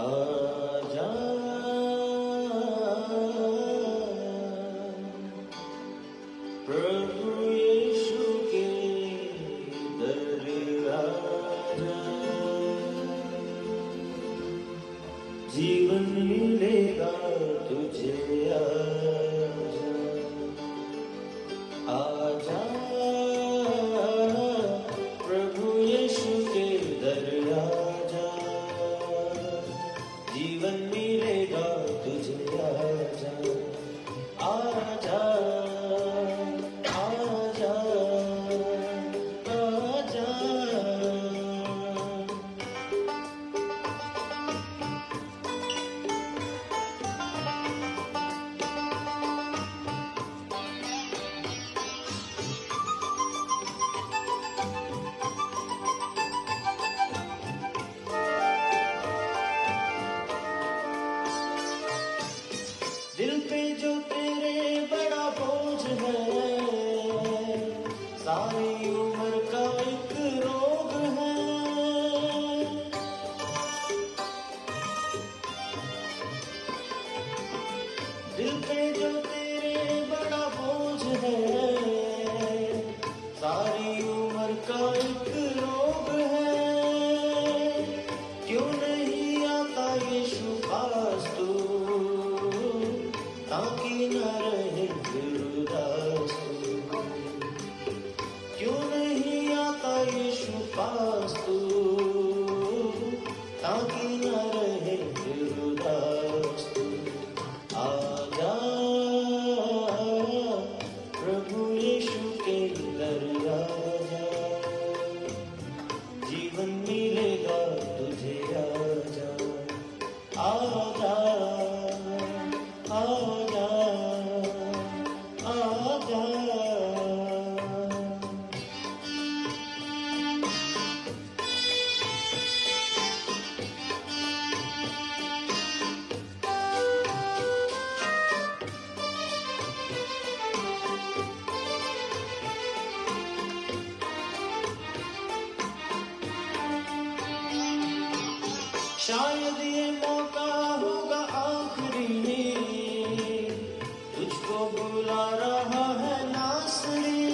आजा प्रभु यीशु के दर आजा, जीवन मिलेगा तुझे आजा, आजा प्रभु यीशु के दर आजा, जीवन मिलेगा तुझे आजा, आजा आजा आजा। दिल पे जो तेरे बड़ा बोझ है, सारी उम्र का एक रोग है, दिल पे जो तेरे बड़ा बोझ है, सारी उम्र का एक रोग है, क्यों नहीं आता यीशु पास तू, ताकि न रहे दिल उदास तू, क्यों नहीं आता यीशु पास तू, ताकि न रहे दिल उदास तू, आजा प्रभु यीशु के दर आजा, जीवन मिलेगा तुझे आजा, आजा आजा आजा। शायद ये मौका होगा आखिरी, तुझको बुला रहा है नासरी,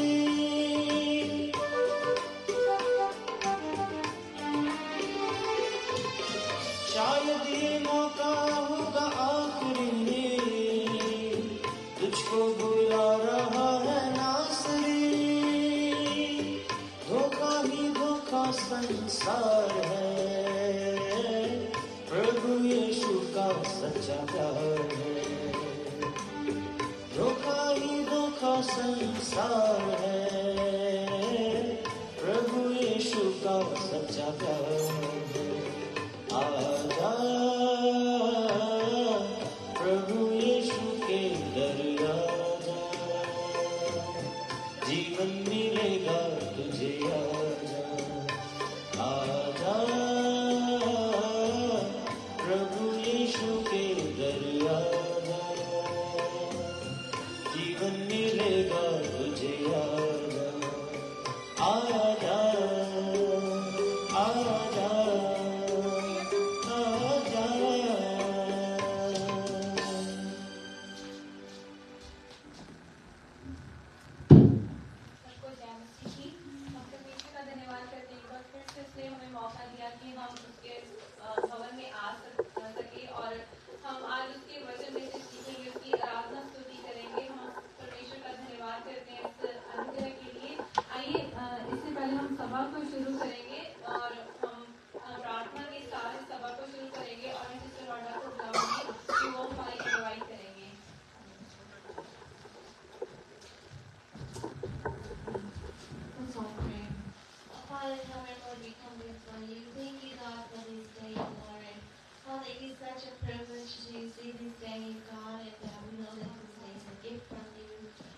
शायद ये मौका होगा आखिरी, तुझको बुला रहा है नासरी, धोखा ही धोखा संसार है, प्रभु यीशु का सच्चा प्यार है, धोखा ही धोखा संसार है, प्रभु यीशु का सच्चा प्यार है, आजा प्रभु यीशु के दर आजा, जीवन मिलेगा तुझे आजा, आजा प्रभु यीशु के दर आजा, जीवन मिलेगा तुझे आजा, आजा आजा आजा। सबको जय मसीह की। हम परमेश्वर का धन्यवाद करते हैं, एक बार फिर से उसने हमें मौका दिया कि हम उसके भवन में आ सके और हम आज उसके वचन में से सीखेंगे, उसकी आराधना स्तुति करेंगे। हम परमेश्वर का धन्यवाद करते हैं इस अनुग्रह के लिए। आइए इससे पहले हम सभा को शुरू करेंगे और हम प्रार्थना के साथ सभा को शुरू करेंगे और मैं सिस्टर वाडा को बुलाऊंगी कि वो हमारी अगुवाई करेंगे। Father, Lord, we come before you. Thank you, God, for this day, Lord. Father, it is such a privilege to see this day, God, and we know that this day is a gift from you.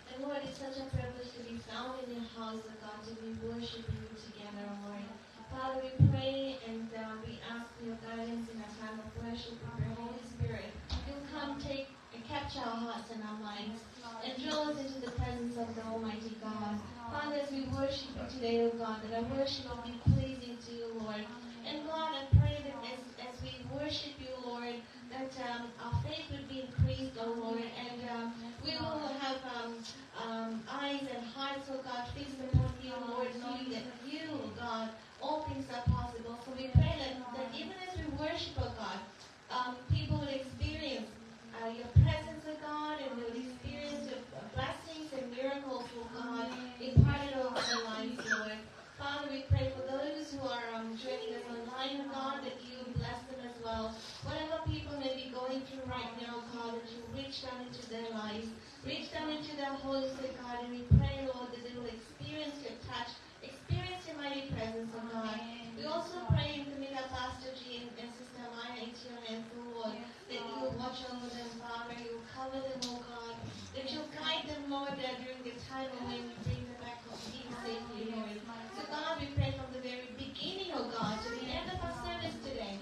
And Lord, it's such a privilege to be found in your house, oh God, to be worshiping you together, Lord. Father, we pray and we ask for your guidance in our time of worship of your Holy Spirit. You'll come take and capture our hearts and our minds and draw us into the presence of the Almighty God. Father, as we worship you today, O God, that our worship will be pleasing to you, Lord. And God, I pray that as we worship you, that our faith would be increased, oh Lord, and we will have eyes and hearts, oh God, fixed upon you, Lord, knowing that you, God, all things are possible. So we pray that even as we worship, oh God, people will experience your presence, oh God, and will experience your blessings and miracles, oh God, imparted over their lives, Lord. Father, we pray for those who are joining us online, oh God, that you bless them as well. Whatever people may be going through right now, God, that you reach down into their lives, reach down into their homes, oh God, and we pray, Lord, that they will experience your touch, experience your mighty presence, oh God. We also pray and commit our Pastor G and Sister Maya into your hands, oh Lord, that you will watch over them, Father, you will cover them, oh God, that you'll guide them, Lord, during the time when we bring them back home safely, Lord. So God, we pray from the very beginning, oh God, to the end of our service today,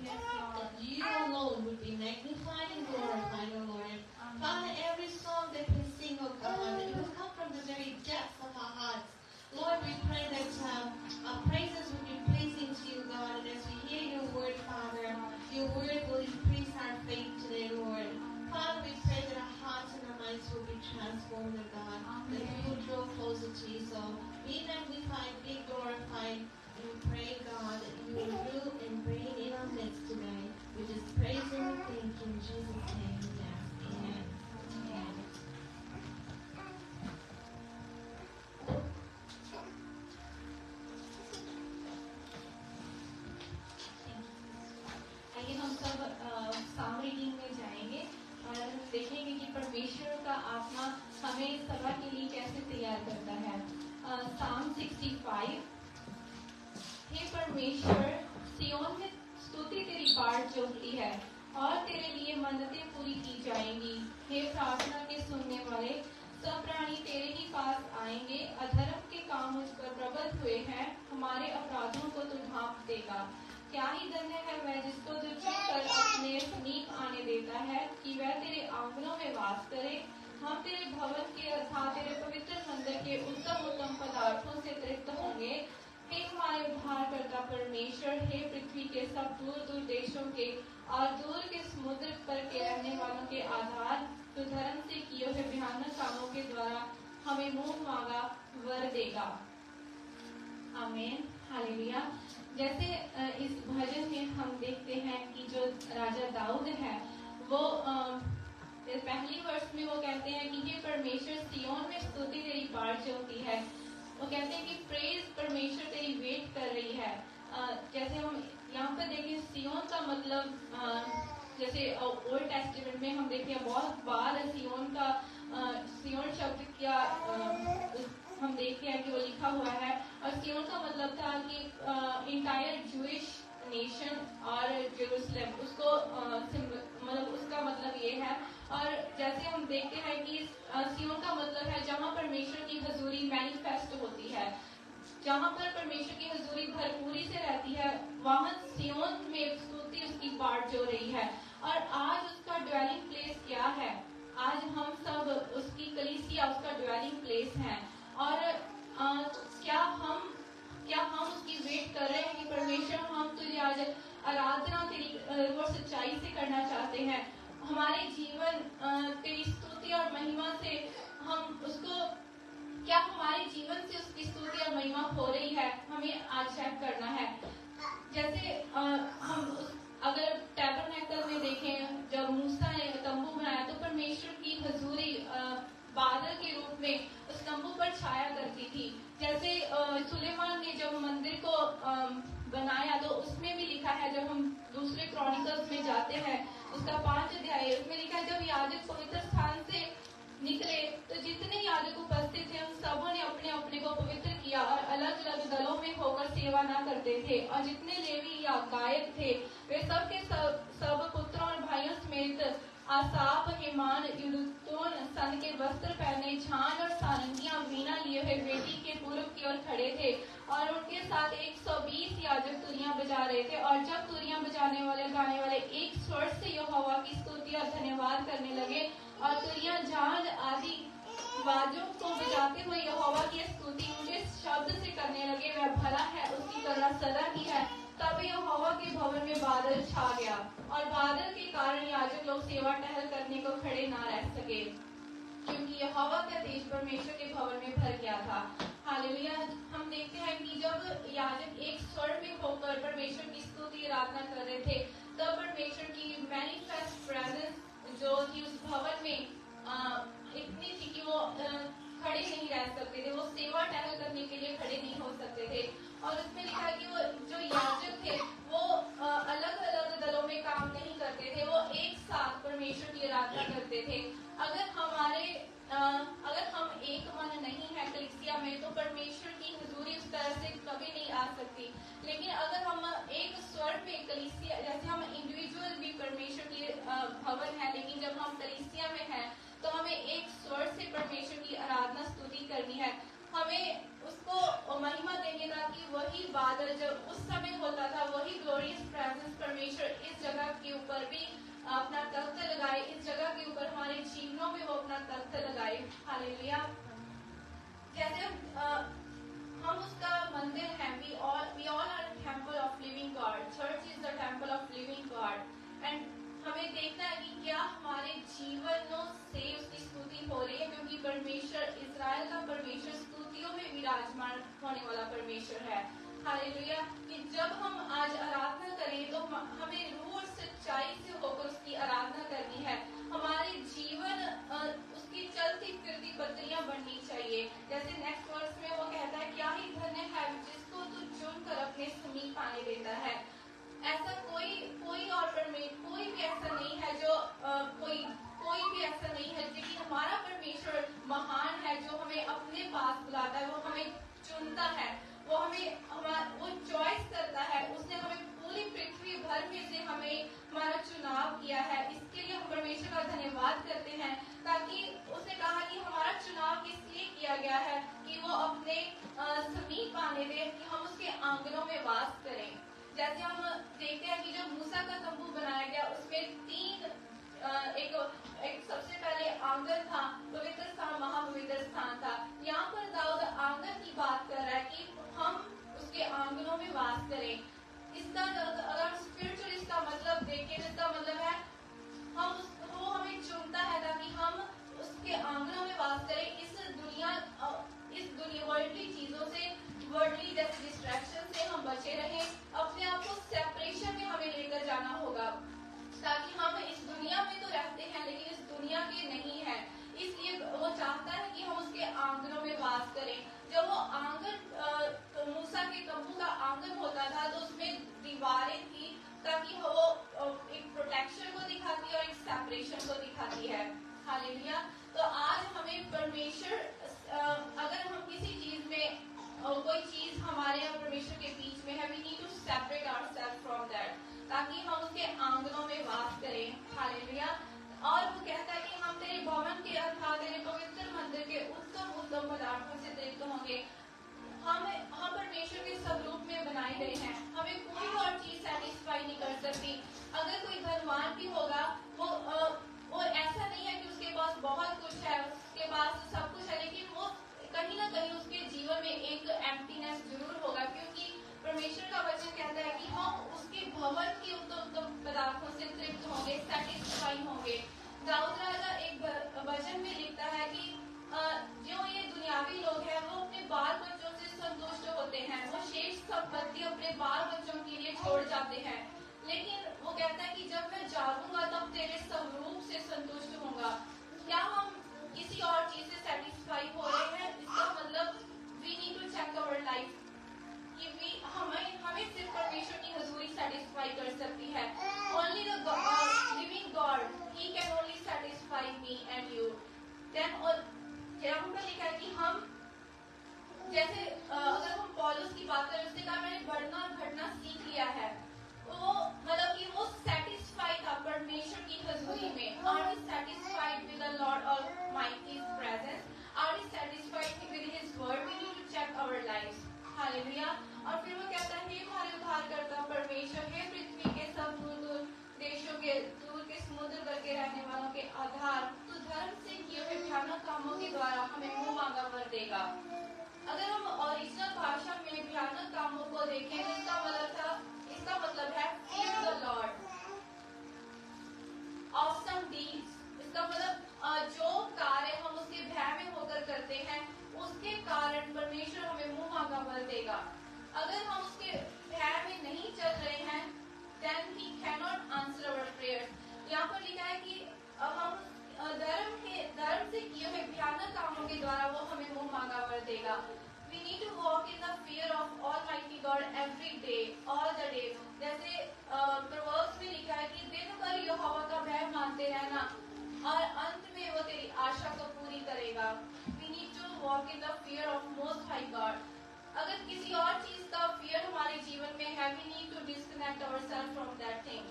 that you alone would be magnified and glorified, oh Lord. Father, every song that we sing, oh God, that it will come from the very depths of our hearts. Lord, we pray that our praises will be pleasing to you, God, and as we hear your word, Father, your word will increase our faith today, Lord. Father, we pray that our hearts and our minds will be transformed, oh God, that we will draw closer to you. So be magnified, be glorified, and we pray, God, that you will rule and reign in our midst today. We just praise and thank you in Jesus' name. Yes. Amen. Amen. आइए हम सब साम reading में जाएंगे और देखेंगे कि परमेश्वर का आत्मा हमें इस सभा के लिए कैसे तैयार करता है। साम 65। हे परमेश्वर, सियोन में स्तुति तेरी बाट चलती है और तेरे लिए मन्नतें पूरी की जाएंगी। हे प्रार्थना के सुनने वाले, सब प्राणी तेरे ही पास आएंगे। अधर्म के काम मुझ पर प्रबल हुए हैं, हमारे अपराधों को तू ढांप देगा। क्या ही धन्य है वह जिसको तू चुप कर अपने समीप आने देता है, कि वह तेरे आंगनों में वास करे। हम तेरे भवन के अर्थात तेरे पवित्र मंदिर के उत्तम उत्तम पदार्थों से तृप्त होंगे। हे हमारे उद्धारकर्ता परमेश्वर, हे पृथ्वी के सब दूर दूर देशों के और दूर के समुद्र पर के रहने वालों के आधार, तो धर्म से किए हुए भयानक कामों के द्वारा हमें मुंह मांगा वर देगा। आमीन, हालेलुया। जैसे इस भजन में हम देखते हैं कि जो राजा दाऊद है वो पहली वर्ष में वो कहते हैं कि ये परमेश्वर, सियोन में स्तुति तेरी बाट चलती है। वो कहते हैं कि प्रेज परमेश्वर तेरी वेट कर रही है। जैसे हम यहाँ पर देखें, सियोन का मतलब जैसे ओल्ड टेस्टामेंट में हम देखते हैं बहुत बार सियोन शब्द क्या हम देखते हैं कि वो लिखा हुआ है। और सियोन का मतलब था कि इंटायर जूइश नेशन और जेरूसलम, उसको मतलब उसका मतलब ये है। और जैसे हम देखते हैं कि सियोन का मतलब है जहाँ परमेश्वर की हजूरी मैनिफेस्ट होती है, जहाँ पर परमेश्वर की हजूरी भरपूरी से रहती है, वहाँ सियोन में स्तुति उसकी बाट जो रही है। और आज उसका ड्वेलिंग प्लेस क्या है? आज हम सब उसकी कलीसिया, उसका ड्वेलिंग प्लेस है। और क्या हम उसकी वेट कर रहे हैं कि परमेश्वर, हम तुझे आज आराधना तेरी और सच्चाई से करना चाहते हैं। हमारे जीवन तेरी स्तुति और महिमा से हम उसको, क्या हमारे जीवन से उसकी स्तुति और महिमा हो रही है? हमें आज चेक करना है। जैसे हम अगर टैबरनेकल में देखें, जब मूसा ने तंबू बनाया तो परमेश्वर की हजूरी बादल के रूप में उस तंबू पर छाया करती थी। जैसे सुलेमान ने जब मंदिर को बनाया तो उसमें भी लिखा है, जब हम दूसरे क्रॉनिकल्स में जाते हैं उसका 5 अध्याय, उसमें लिखा है जब याजक पवित्र स्थान से निकले तो जितने याजक उपस्थित थे उन सबों ने अपने अपने को पवित्र किया और अलग अलग दलों में होकर सेवा न करते थे। और जितने लेवी या गायक थे वे सब के सब पुत्रों और भाइयों समेत आसाफ, हेमान, युदूतून सन के वस्त्र पहने, झान और सारंगियां वीणा लिए हुए वेदी के पूर्व की ओर खड़े थे और उनके साथ 120 याजक तुरियां बजा रहे थे। और जब तुरियां बजाने वाले गाने वाले एक स्वर से यहोवा की स्तुति और धन्यवाद करने लगे और तुरियां, झांझ आदि वाद्यों को बजाते हुए यहोवा की स्तुति ऊंचे शब्द से करने लगे, वह भला है, उसकी करुणा सदा की है। तब यहोवा के भवन में बादल छा गया और बादल के सेवा टहल करने को खड़े ना रह सके, क्योंकि यहोवा का तेज परमेश्वर के भवन में भर गया था। हालेलुया। हम देखते हैं कि जब याजक एक स्वर में होकर परमेश्वर की स्तुति आराधना कर रहे थे, तब परमेश्वर की मैनिफेस्ट प्रेजेंस जो थी उस भवन में इतनी थी कि वो खड़े नहीं रह सकते थे, वो सेवा टहल करने के लिए खड़े नहीं हो सकते थे। और उसमें लिखा है कि वो जो याजक थे वो अलग अलग दलों में काम नहीं करते थे, वो एक साथ परमेश्वर की आराधना करते थे। अगर हम एक मन नहीं है कलीसिया में, तो परमेश्वर की हुजूरी उस तरह से कभी नहीं आ सकती। लेकिन अगर हम एक स्वर पे कलीसिया, जैसे हम इंडिविजुअल भी परमेश्वर की भवन है, लेकिन जब हम कलीसिया में हैं तो हमें एक स्वर से परमेश्वर की आराधना स्तुति करनी है, हमें उसको महिमा देंगे, ताकि वही बादल जब उस समय होता था, वही ग्लोरियस प्रेजेंस परमेश्वर इस जगह के ऊपर भी अपना तख्त लगाए, इस जगह के ऊपर हमारे जीवनों में वो अपना तख्त लगाए। हालेलुया। जैसे हम उसका मंदिर हैं, we all are a temple of living God. Church is the temple of living God. And हमें देखना है कि क्या हमारे जीवनों से उसकी स्तुति हो रही है, क्योंकि परमेश्वर, इस्राएल का परमेश्वर स्तुतियों में विराजमान होने वाला परमेश्वर है। हालेलुया। कि जब हम आज आराधना करें तो हमें रूह और सच्चाई से होकर उसकी आराधना करनी है। हमारे जीवन उसकी चलती फिरती पत्रियां बननी चाहिए। जैसे नेक्स्ट वर्स में वो कहता है, क्या ही धन्य है जिसको तू चुनकर अपने समीप आने देता है। ऐसा कोई और कोई भी ऐसा नहीं है जो कोई भी ऐसा नहीं है, लेकिन हमारा परमेश्वर महान है, जो हमें अपने पास बुलाता है, वो हमें चुनता है, वो चॉइस करता है। उसने हमें पूरी पृथ्वी भर में से हमें हमारा चुनाव किया है। इसके लिए हम परमेश्वर का धन्यवाद करते हैं, ताकि उसने कहा कि हमारा चुनाव किस लिए किया गया है, कि वो अपने समीप आने दे, कि हम उसके आंगनों में वास करें। जैसे हम देखते हैं कि जब मूसा का तंबू बनाया गया, उसमें एक सबसे पहले आंगन था, पवित्र स्थान, महापवित्र स्थान था। यहाँ पर दाऊद आंगन की बात कर रहा है कि हम उसके आंगनों में वास करें। इसका अगर स्पिरिचुअल इसका मतलब देखें, तो इसका मतलब है वो हमें चुनता है ताकि हम उसके आंगनों में वास करें। इस दुनिया वर्ल्डली चीजों से, वर्ल्डली जैसे डिस्ट्रैक्शन से हम बचे रहें। अपने आप को सेपरेशन में हमें लेकर जाना होगा, ताकि हम इस दुनिया में तो रहते हैं लेकिन इस दुनिया के नहीं है। इसलिए वो चाहता है कि हम उसके आंगनों में वास करें। जब वो आंगन मूसा के तंबू का आंगन होता था, तो उसमें दीवारें थी, ताकि वो एक प्रोटेक्शन को दिखाती है और एक सेपरेशन को दिखाती है। हालेलुया। तो आज हमें परमेश्वर, अगर हम किसी चीज में कोई चीज हमारे और परमेश्वर के बीच में है, we need to separate ourselves from that, ताकि हम उसके आंगनों में वास करें। हालेलुया। और वो कहता है कि हम तेरे भवन के अर्थात तेरे पवित्र मंदिर के उत्तम उत्तम पदार्थों से तृप्त होंगे। हम परमेश्वर के स्वरूप में बनाए गए हैं, हमें कोई और चीज सेटिस्फाई नहीं कर सकती। अगर कोई धनवान भी होगा, वो ऐसा नहीं है कि उसके पास बहुत कुछ है, उसके पास सब कुछ है, लेकिन वो कहीं ना कहीं उसके जीवन में एक एम्प्टीनेस जरूर होगा, क्योंकि परमेश्वर का वचन कहता है कि हम उसके भवन के उत्तम पदार्थों से तृप्त होंगे, सेटिस्फाई होंगे। दाऊद राजा एक वचन में लिखता है कि जो ये दुनियावी लोग हैं, वो अपने बाल बच्चों से संतुष्ट होते हैं, वो शेष संपत्ति अपने बाल बच्चों के लिए छोड़ जाते हैं, लेकिन वो कहता है कि जब मैं जागूंगा तब तेरे स्वरूप से संतुष्ट होऊंगा। क्या हम किसी और चीज से सेटिस्फाई हो रहे हैं? इसका मतलब we need to check our life, कि हमें सिर्फ परमेश्वर की हुजूरी सेटिस्फाई कर सकती है। Only the living God, he can only satisfy me and you. Then और यहाँ पर लिखा है कि हम जैसे अगर हम पौलुस की बात करें, उसने कहा मैंने बढ़ना और घटना सीख लिया है। वो मतलब कि वो सेटिस्फाइड था परमेश्वर की हुजूरी में। Are we satisfied with the Lord Almighty's presence? Are we satisfied with his word? We need to check our lives. Hallelujah. और फिर वो कहता है, हे हमारे उद्धारकर्ता परमेश्वर, हे पृथ्वी के सब दूर देशों के, दूर के समुद्र पर के रहने वालों के आधार, तू धर्म से किए हुए भयानक कामों के द्वारा हमें मुंह मांगा वर देगा। अगर हम ओरिजिनल भाषा में भयानक कामों को देखें, तो इसका मतलब है fear the Lord, awesome deeds करते हैं, उसके कारण परमेश्वर हमें मुंह मांगा बल देगा। अगर हम उसके भय में नहीं चल रहे हैं, then he cannot answer our prayers। यहाँ पर लिखा है कि हम धर्म से किए हुए भयानक कामों के द्वारा वो हमें मुंह मांगा वर देगा। We need to walk in the fear of Almighty God every day, all the day। जैसे Proverbs में लिखा है कि दिन भर यहोवा का भय मानते रहना और अंत में वो तेरी आशा को पूरी करेगा। We need to walk in the fear of Most High God। अगर किसी और चीज का fear हमारे जीवन में है, we need to disconnect ourselves from that thing।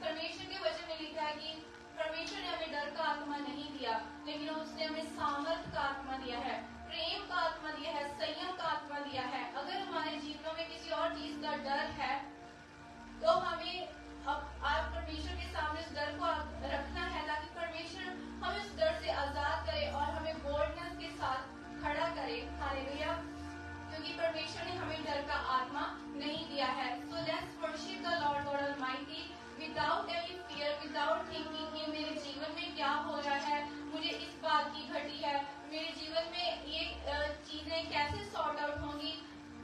परमेश्वर के वचन में लिखा है कि परमेश्वर ने हमें डर का आत्मा नहीं दिया, लेकिन उसने हमें सामर्थ का आत्मा दिया है, प्रेम का आत्मा दिया है, संयम का आत्मा दिया है। अगर हमारे जीवनों में किसी और चीज का डर है, तो हमें अब परमेश्वर के सामने उस डर को रखना है, ताकि परमेश्वर हमें उस डर से आजाद करे और हमें बोल्डनेस के साथ खड़ा करे। हालेलुया। क्योंकि परमेश्वर ने हमें डर का आत्मा नहीं दिया है। So let's worship the Lord God Almighty without any fear, without thinking कि मेरे जीवन में क्या हो रहा है, मुझे इस बात की घटी है, मेरे जीवन में ये चीजें कैसे सॉर्ट आउट होंगी।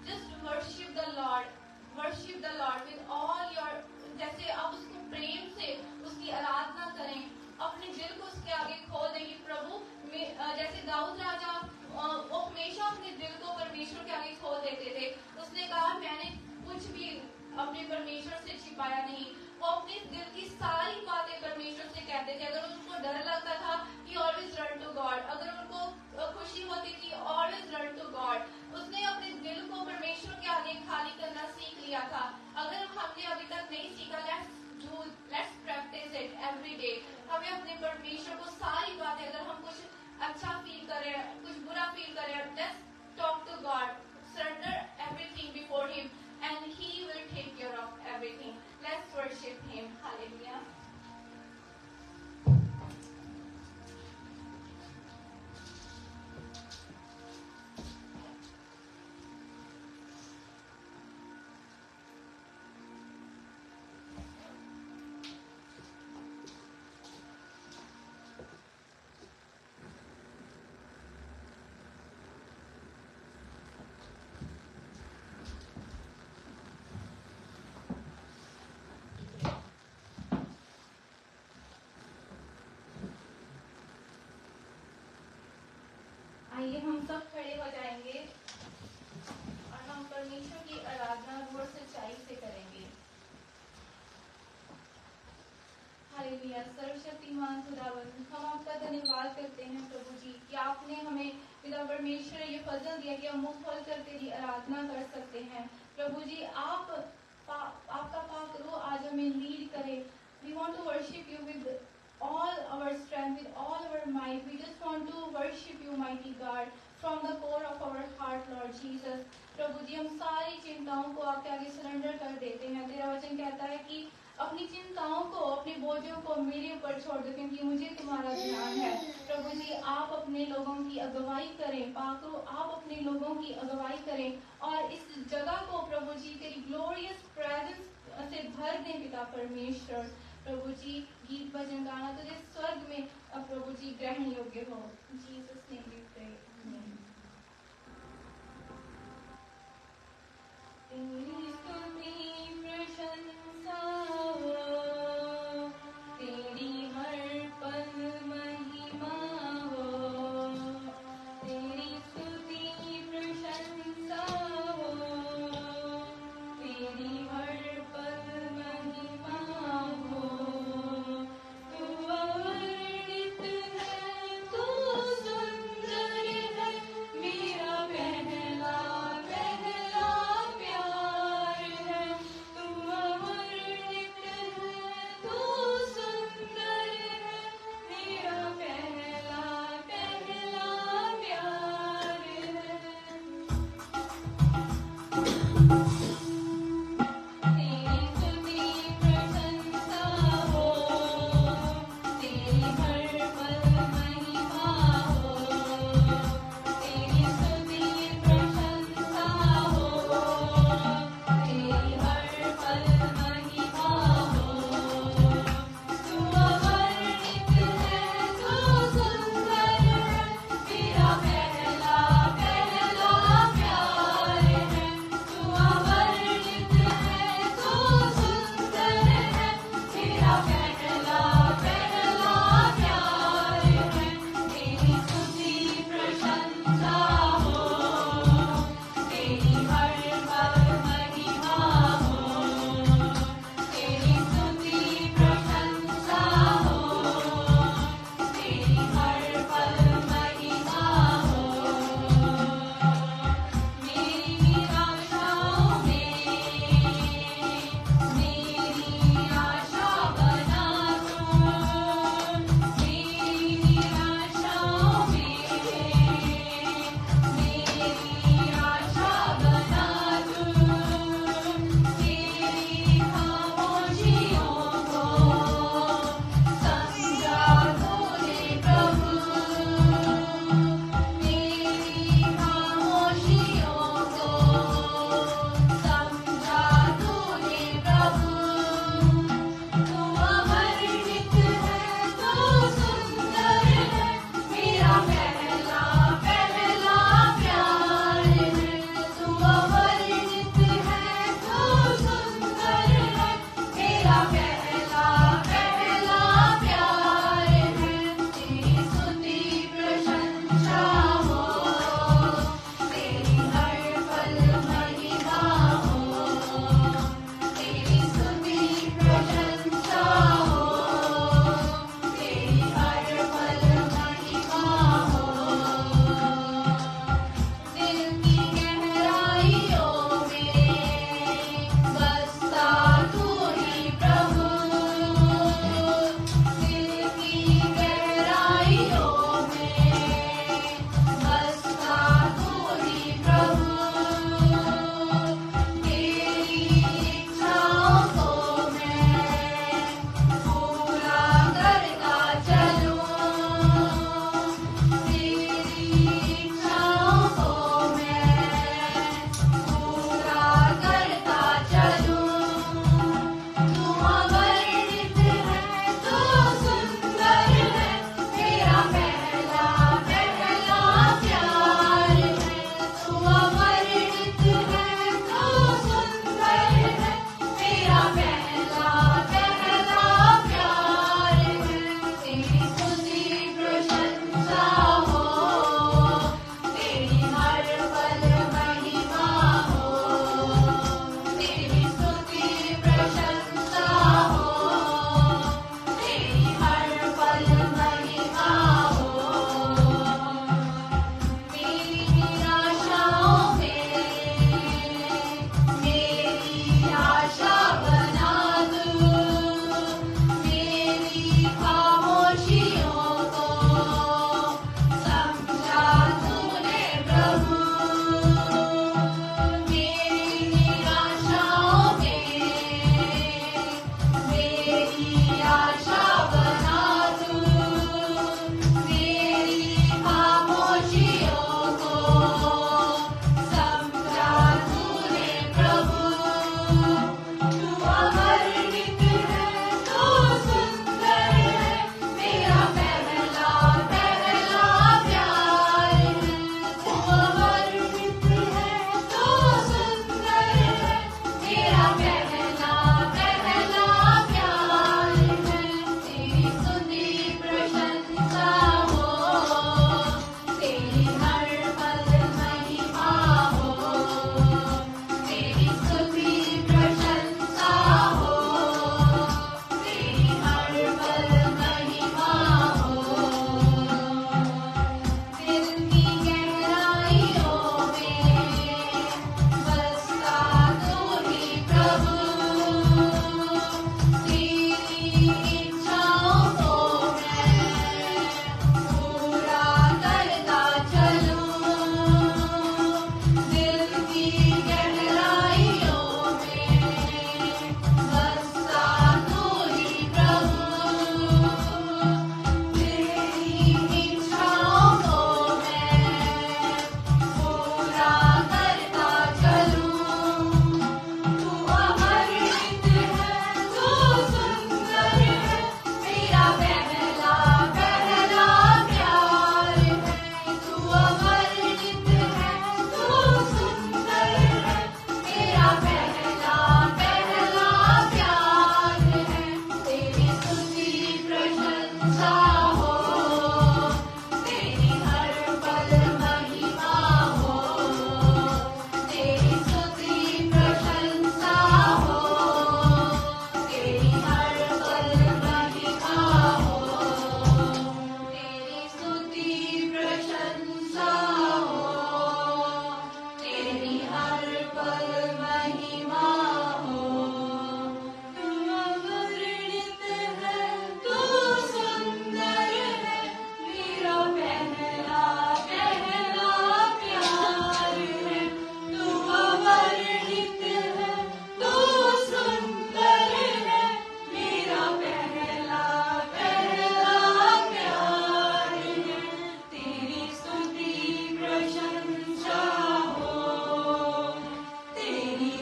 Just worship the Lord with all your, जैसे आप उसको प्रेम से उसकी आराधना करें, अपने दिल को उसके आगे खोल दें कि प्रभु, जैसे दाऊद राजा वो हमेशा अपने दिल को परमेश्वर के आगे खोल देते थे। उसने कहा मैंने कुछ भी अपने परमेश्वर से छिपाया नहीं। वो अपने दिल की सारी बातें परमेश्वर से कहते थे। अगर उनको डर लगता था कि ऑलवेज रन टू गॉड, अगर उनको खुशी होती थी ऑलवेज रन टू गॉड। उसने अपने दिल को परमेश्वर के आगे खाली करना सीख लिया था। अगर हमने अभी तक नहीं सीखा, let's practice it every day. हमें अपने परमेश्वर को सारी बातें, अगर हम कुछ अच्छा फील करें, कुछ बुरा फील करें, let's talk to God, surrender everything before him and he will take care of everything। Let's worship him। Hallelujah। आइए हम सब खड़े हो जाएंगे और हम परमेश्वर की आराधना और सच्चाई से करेंगे। हालेलुया। सर्वशक्तिमान खुदावन, हम आपका धन्यवाद करते हैं प्रभु जी कि आपने हमें पिता परमेश्वर ये फजल दिया कि हम मुंह खोल कर तेरी आराधना कर सकते हैं। प्रभु जी आपका पाक रूह आज हमें लीड करे। We want to worship you with all our strength, with all our might। We just want to worship you, mighty God, from the core of our heart, Lord Jesus। प्रभु जी हम सारी चिंताओं को आपके आगे सरेंडर कर देते हैं। तेरा वचन कहता है कि अपनी चिंताओं को, अपने बोझों को मेरे ऊपर छोड़ दो, क्योंकि मुझे तुम्हारा ध्यान है। प्रभु जी आप अपने लोगों की अगुवाई करें, पाको आप अपने लोगों की अगुवाई करें और इस जगह को प्रभु जी तेरी ग्लोरियस प्रेजेंस से भर दें पिता परमेश्वर। प्रभु जी गीत भजन गाना तुझे स्वर्ग में अब प्रभु जी ग्रहण योग्य हो। Jesus name we pray. तेरी स्तुति प्रशंसा हो, तेरी हर पल महिमा हो। तेरी स्तुति प्रशंसा हो, तेरी हर पल महिमा हो। तू अवर्णित है, तू सुंदर है,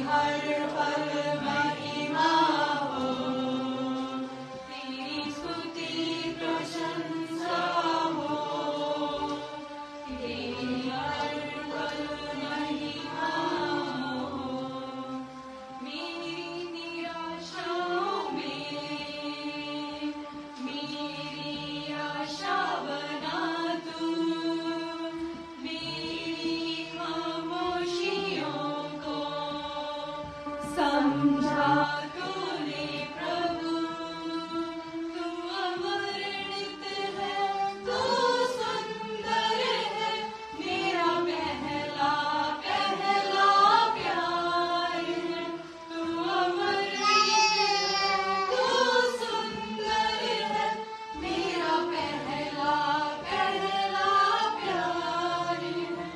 हर पल महिमा हो, तेरी स्तुति प्रशंसा हो, तेरी हर पल महिमा हो। मेरी निराशाओं में मेरी आशा बना तू, मेरी खामोशियों को समझा तूने प्रभु। तू अवर्णित है, तू सुंदर है, मेरा पहला पहला प्यार है। तू अवर्णित है, तू सुंदर है, मेरा पहला पहला प्यार है।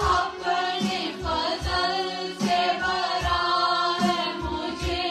अपने फजल से भरा है मुझे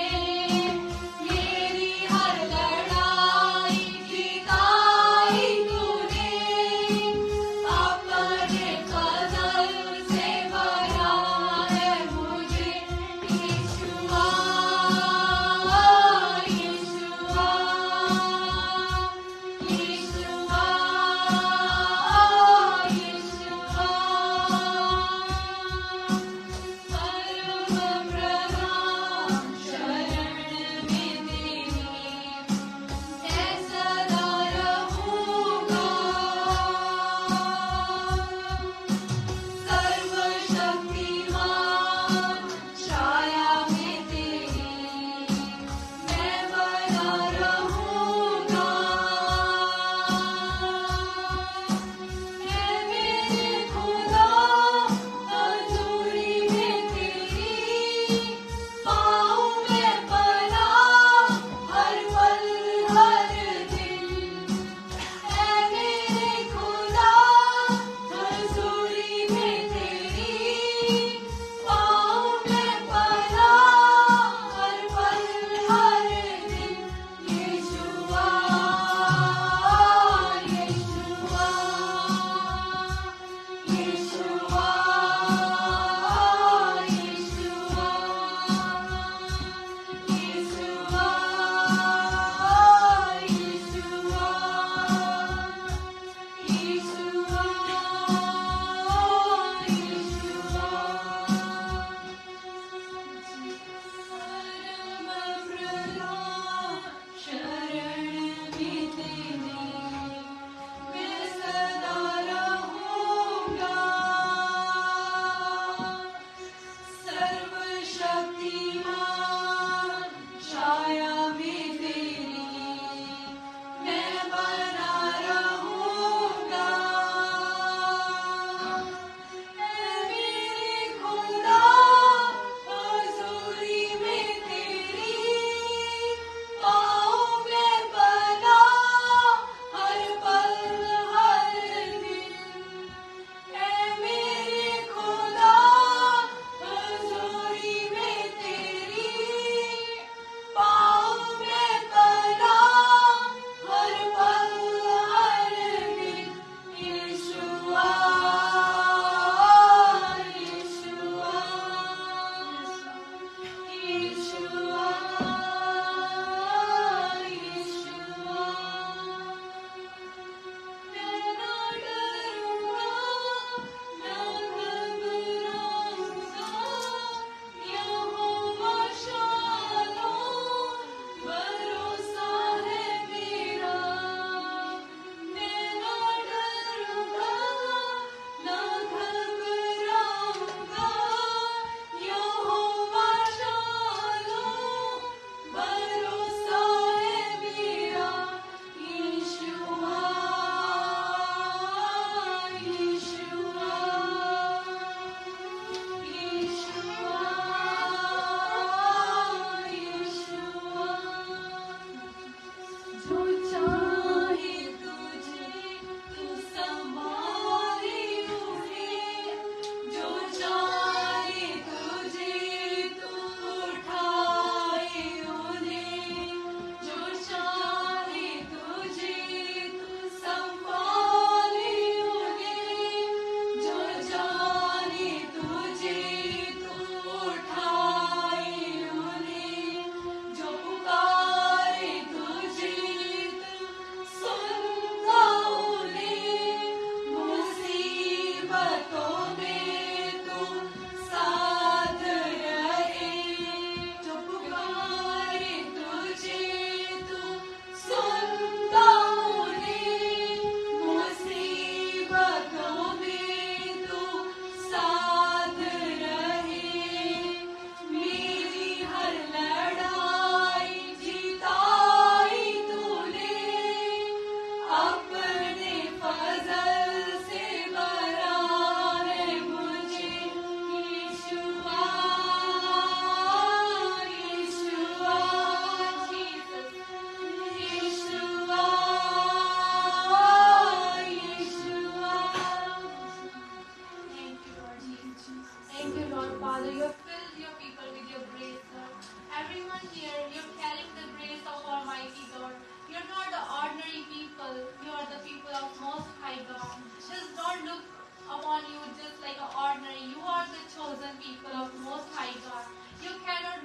here, you're carrying the grace of Almighty God. You're not the ordinary people. You are the people of Most High God. Just don't look upon you just like an ordinary. You are the chosen people of Most High God. You cannot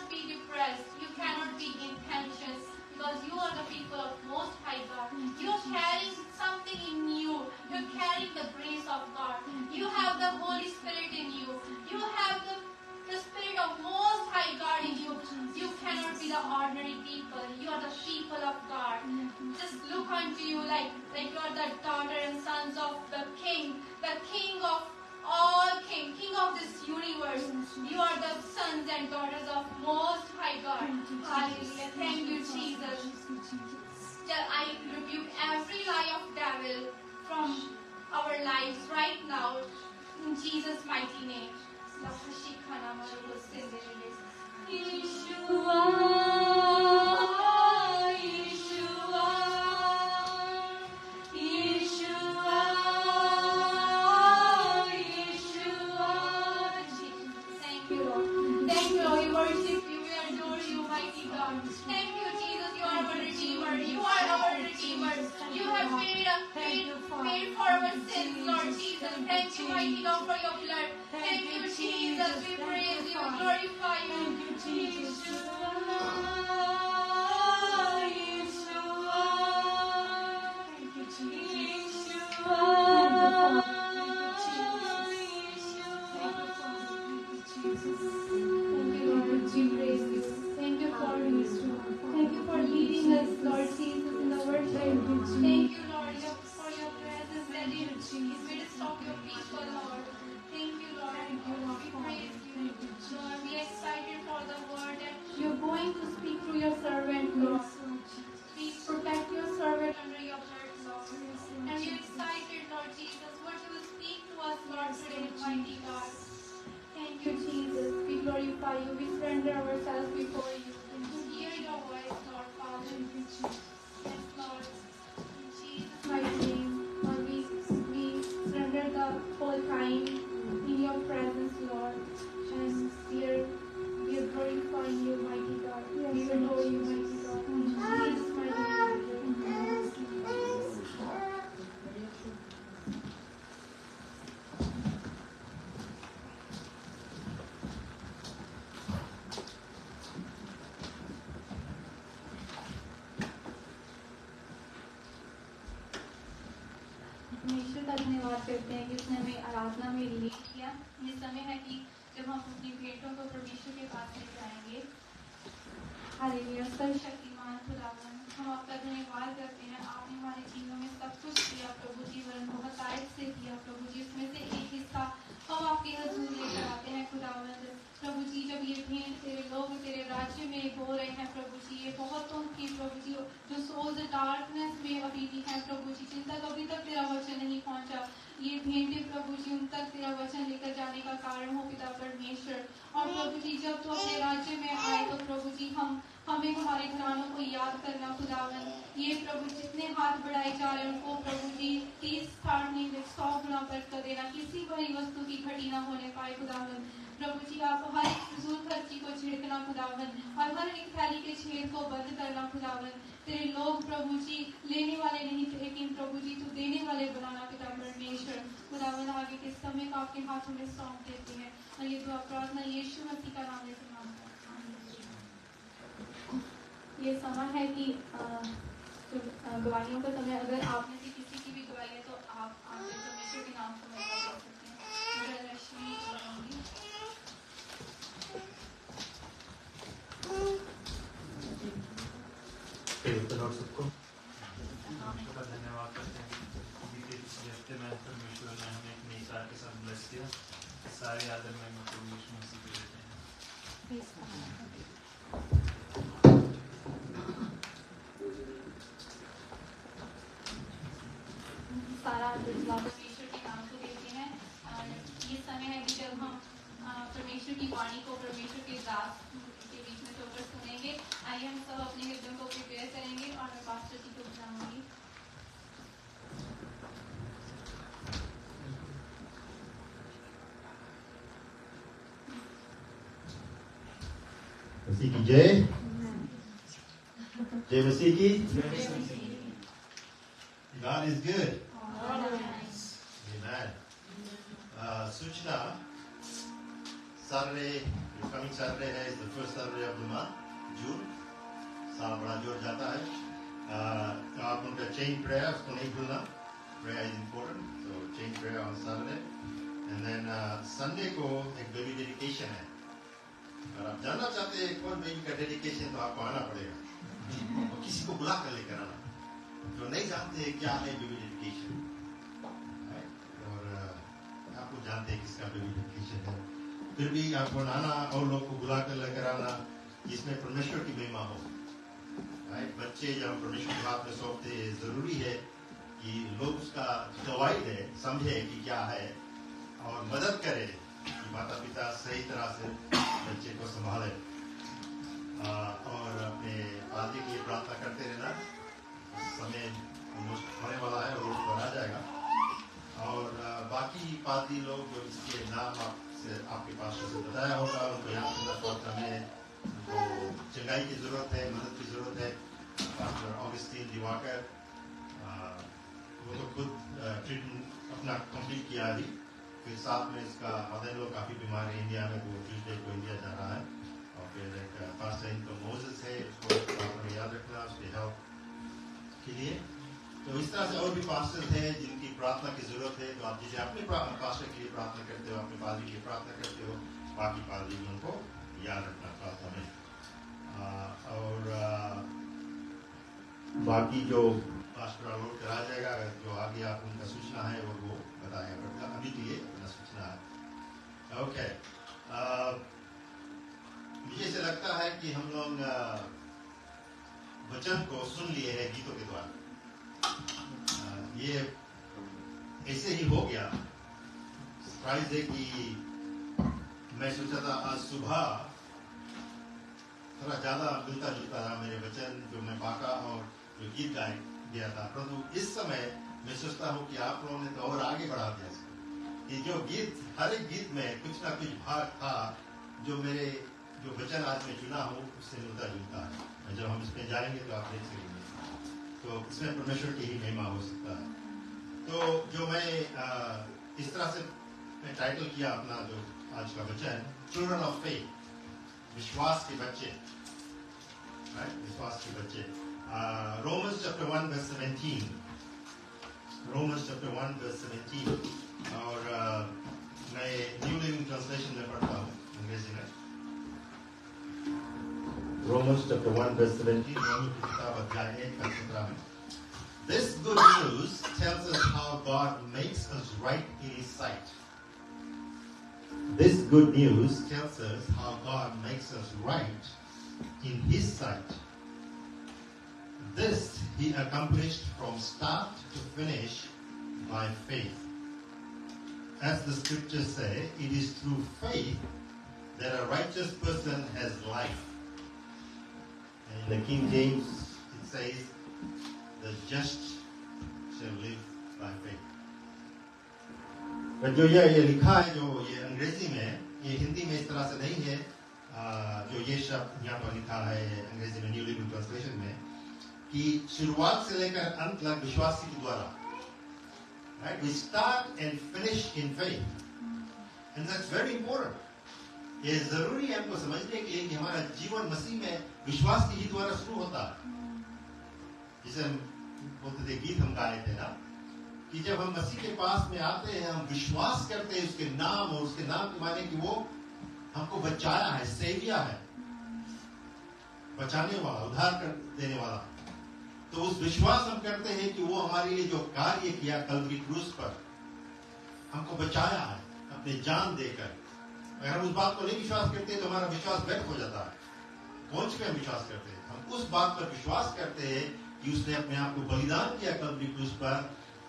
be depressed. You cannot be in tension because you are the people of Most High God. You're carrying something in you. You're carrying the grace of God. You have the Holy Spirit in you. You have the Spirit of Most High God in you. You cannot be the ordinary people. You are the people of God. Just look unto you like you are the daughter and sons of the King of all King of this universe. You are the sons and daughters of Most High God. Hallelujah. Thank you, Jesus. I rebuke every lie of devil from our lives right now in Jesus' mighty name. Thank you, Lord. We worship you. We adore you, mighty God. Thank you, Jesus. You are our Redeemer. You are our Redeemer. You have paid for our sins, Lord Jesus. Thank you, mighty God, for your blood. Thank you, Jesus. We praise you, glorify you. Thank you, Jesus. Thank you for leading us, Lord Jesus, in the worship. Thank you, Lord, for your presence that is midst of your people, Lord. Thank you, Lord. We praise you, Lord. We are excited for the word that you're going to speak through your servant, Lord. Please protect your servant under your blood, Lord. And we are excited, Lord Jesus, what you will speak to us, Lord, today, mighty God. Thank you, Jesus. We glorify you. We surrender ourselves before you. Hear your voice, Lord Father. Yes, Lord. In Jesus' mighty name, Lord, we surrender the whole time in your presence, Lord. And we are glorifying you, mighty God. We adore you, mighty God. In Jesus' mighty name. परमेश्वर का धन्यवाद करते हैं कि उसने हमें आराधना में lead किया। ये समय है कि जब हम अपनी भेंटों को परमेश्वर के पास लेकर आएंगे। हालेलुया। सर्वशक्तिमान खुदावन, हम आपका धन्यवाद करते हैं। आपने हमारे जीवन में सब कुछ किया प्रभु जी, वरन बहुत आयत से किया प्रभु जी। उसमें से एक हिस्सा हम आपके हजूर लेकर आते हैं खुदावंद। प्रभु जी, जब ये भेंट तेरे लोग तेरे राज्य में हो रहे हैं प्रभु जी, ये बहुतों की प्रभु जी जो सोल्स डार्कनेस में अभी भी हैं प्रभु जी, जिन तक अभी तक तेरा वचन नहीं पहुंचा, ये भेंटे प्रभु जी उन तक तेरा वचन लेकर जाने का कारण हो पिता परमेश्वर। और प्रभु जी, जब तो अपने राज्य में आए तो प्रभु जी हमें हमारे घरानों को याद करना खुदावन। ये प्रभु जितने हाथ बढ़ाए जा रहे हैं उनको प्रभु जी 30, 60, 100 गुना बरकत देना, किसी बड़ी वस्तु की घटी ना होने पाए खुदावन। प्रभु जी, आप हर एक फिजूल खर्ची को छिड़कना खुदावन, और हर एक थैली के छेद को बंद करना खुदावन। तेरे लोग प्रभु जी लेने वाले नहीं थे, लेकिन प्रभु जी तू देने वाले बनाना पिता परमेश्वर। खुदावन, आगे के समय को आपके हाथों में सौंप देते हैं और ये दुआ प्रार्थना यीशु मसीह का नाम लेकर मांगते हैं। ये समय है कि गवाहियों का समय। अगर आप में से किसी की भी गवाही है तो आप परमेश्वर के नाम से मैं बोल सकते हैं। अगर रश्मि बताऊंगी। सबको धन्यवाद करते हैं। बीते पिछले हफ्ते में परमेश्वर ने हमें एक नई साल के साथ ब्लेस किया। सारे आदर में प्रभु यीशु मसीह को देते हैं। सारा परमेश्वर के नाम को देते हैं। ये समय है कि जब हम परमेश्वर की वाणी को परमेश्वर के दास के बीच में होकर सुनेंगे। आइए हम सब अपने हृदयों को प्रिपेयर करेंगे और मैं पास्टर जी को बुलाऊंगी। मसीह की जय, जय मसीह की। God is good. Amen. सूचना Saturday, coming Saturday है, is the first Saturday of the month, June. साल बड़ा जोर जाता है। तो आप उनका chain prayer उसको नहीं भूलना। Prayer is important, so chain prayer on Saturday. And then Sunday को एक baby dedication है। अगर आप जानना चाहते हैं कौन baby का dedication तो आपको आना पड़ेगा। और किसी को बुला कर लेकर आना। जो नहीं जानते हैं क्या है baby dedication, और आपको जानते हैं किसका baby dedication है, फिर भी आपको आना और लोग को बुला कर लेकर आना, जिसमें परमेश्वर की महिमा हो। बच्चे जब परमेश्वर के हाथ में सौंपते हैं, जरूरी है कि लोग उसका गवाही दे, समझे कि क्या है और मदद करे कि माता पिता सही तरह से बच्चे को संभाले। और अपने पादरी के लिए प्रार्थना करते रहना। समय होने वाला है और रोड पर आ जाएगा। और बाकी पादरी लोग जो इसके नाम आपके पास से बताया होगा, उनको यहाँ में उनको चंगाई की जरूरत है, मदद की जरूरत है। डॉक्टर ऑगस्टीन दिवाकर वो तो खुद ट्रीटमेंट अपना कंप्लीट किया अभी। फिर साथ में इसका अदर लोग काफ़ी बीमार है इंडिया में, वो ट्यूजडे को इंडिया जा रहा है। और फिर एक पास्टर इनको मोजेस है, उसको आपको याद रखना उसके हेल्प के लिए। तो इस तरह से और भी पास्टर्स हैं जिनकी प्रार्थना की जरूरत है। तो आप जैसे अपने पास्टर के लिए प्रार्थना करते हो, अपने पादरी के लिए प्रार्थना करते हो, बाकी पादरी उनको याद रखना प्रार्थना में। और बाकी जो पास्टर अपलोड करा जाएगा, जो आगे आप उनका सूचना है और वो बताएगा। अभी के लिए अपना सूचना है। ओके, मुझे ऐसे लगता है कि हम लोग वचन को सुन लिए हैं गीतों के द्वारा। ये ऐसे ही हो गया। सरप्राइज है कि मैं सोचा था आज सुबह थोड़ा ज्यादा मिलता जुलता था मेरे वचन जो मैं बाका और जो गीत गाए गया था, परंतु इस समय मैं सोचता हूँ कि आप लोगों ने तो और आगे बढ़ा दिया कि जो गीत, हर एक गीत में कुछ ना कुछ भाग था जो मेरे जो वचन आज मैं चुना हूँ उससे मिलता जुलता है। जब हम इसमें जाएंगे तो आप देख सकेंगे, तो इसमें परमेश्वर की ही महिमा हो सकता है। तो जो मैं इस तरह से मैं टाइटल किया अपना जो आज का वचन, चिल्ड्रन ऑफ फेथ, विश्वास के बच्चे, विश्वास के बच्चे। Romans chapter 1 verse 17, Romans chapter 1 verse 17। और मैं न्यू लिविंग ट्रांसलेशन में पढ़ता हूँ अंग्रेजी में। Romans chapter 1 verse 17, रोमी की किताब अध्याय 1 का 17 में। This good news tells us how God makes us right in His sight. This good news tells us how God makes us right in His sight. This He accomplished from start to finish by faith. As the scriptures say, it is through faith that a righteous person has life. And in the King James it says, the just shall live by faith. पर जो ये लिखा है, जो ये अंग्रेजी में, ये हिंदी में इस तरह से नहीं है। जो ये शब्द यहाँ पर लिखा है अंग्रेजी में न्यू लिविंग ट्रांसलेशन में, कि शुरुआत से लेकर अंत तक विश्वास के द्वारा, right? We start and finish in faith, and that's very important. ये जरूरी है हमको समझने के लिए कि हमारा जीवन मसीह में विश्वास के ही द्वारा शुरू होता है। जिसे हम बोलते थे, गीत हम गाए थे ना, कि जब हम मसीह के पास में आते हैं, हम विश्वास करते हैं उसके नाम, और उसके नाम के माने कि वो हमको बचाया है, सेविया है, बचाने वाला, उद्धार कर देने वाला। तो उस विश्वास हम करते हैं कि वो हमारे लिए जो कार्य किया कल्वरी क्रूस पर, हमको बचाया है अपने जान देकर। अगर हम उस बात को नहीं विश्वास करते तो हमारा विश्वास व्यर्थ हो जाता है। कौन सी पे हम विश्वास करते हैं? हम उस बात पर विश्वास करते हैं कि उसने अपने आप को बलिदान किया कल्वरी क्रूस पर,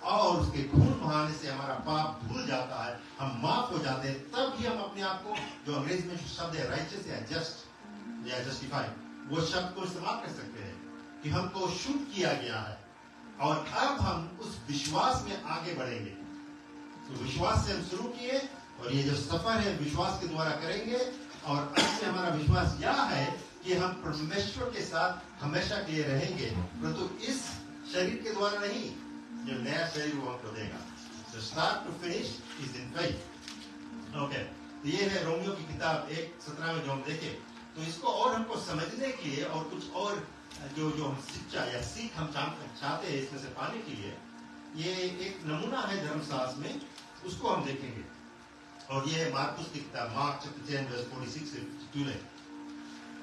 और उसके खून बहाने से हमारा पाप धुल जाता है, हम माफ हो जाते हैं। तब ही हम अपने आप को, जो अंग्रेजी में शब्द है राइचियस या जस्ट या जस्टिफाइड, वो शब्द को इस्तेमाल कर सकते हैं कि हमको शुद्ध किया गया है। और अब हम उस विश्वास में आगे बढ़ेंगे। तो विश्वास से हम शुरू किए, और ये जो सफर है विश्वास के द्वारा करेंगे। और अंत में हमारा विश्वास यह है कि हम परमेश्वर के साथ हमेशा के लिए रहेंगे, परंतु इस शरीर के द्वारा नहीं, जो नया शरीर वो हमको देगा। So start to finish is in faith. Okay. तो ये है रोमियो की किताब 1:17 में जो हम देखे। तो इसको और हमको समझने के लिए और कुछ और जो हम शिक्षा या सीख हम चाहते हैं इसमें से पाने के लिए, ये एक नमूना है धर्मशास्त्र में, उसको हम देखेंगे। और ये है मार्कुस की किताब, मार्क चैप्टर 10:46 से 52 में।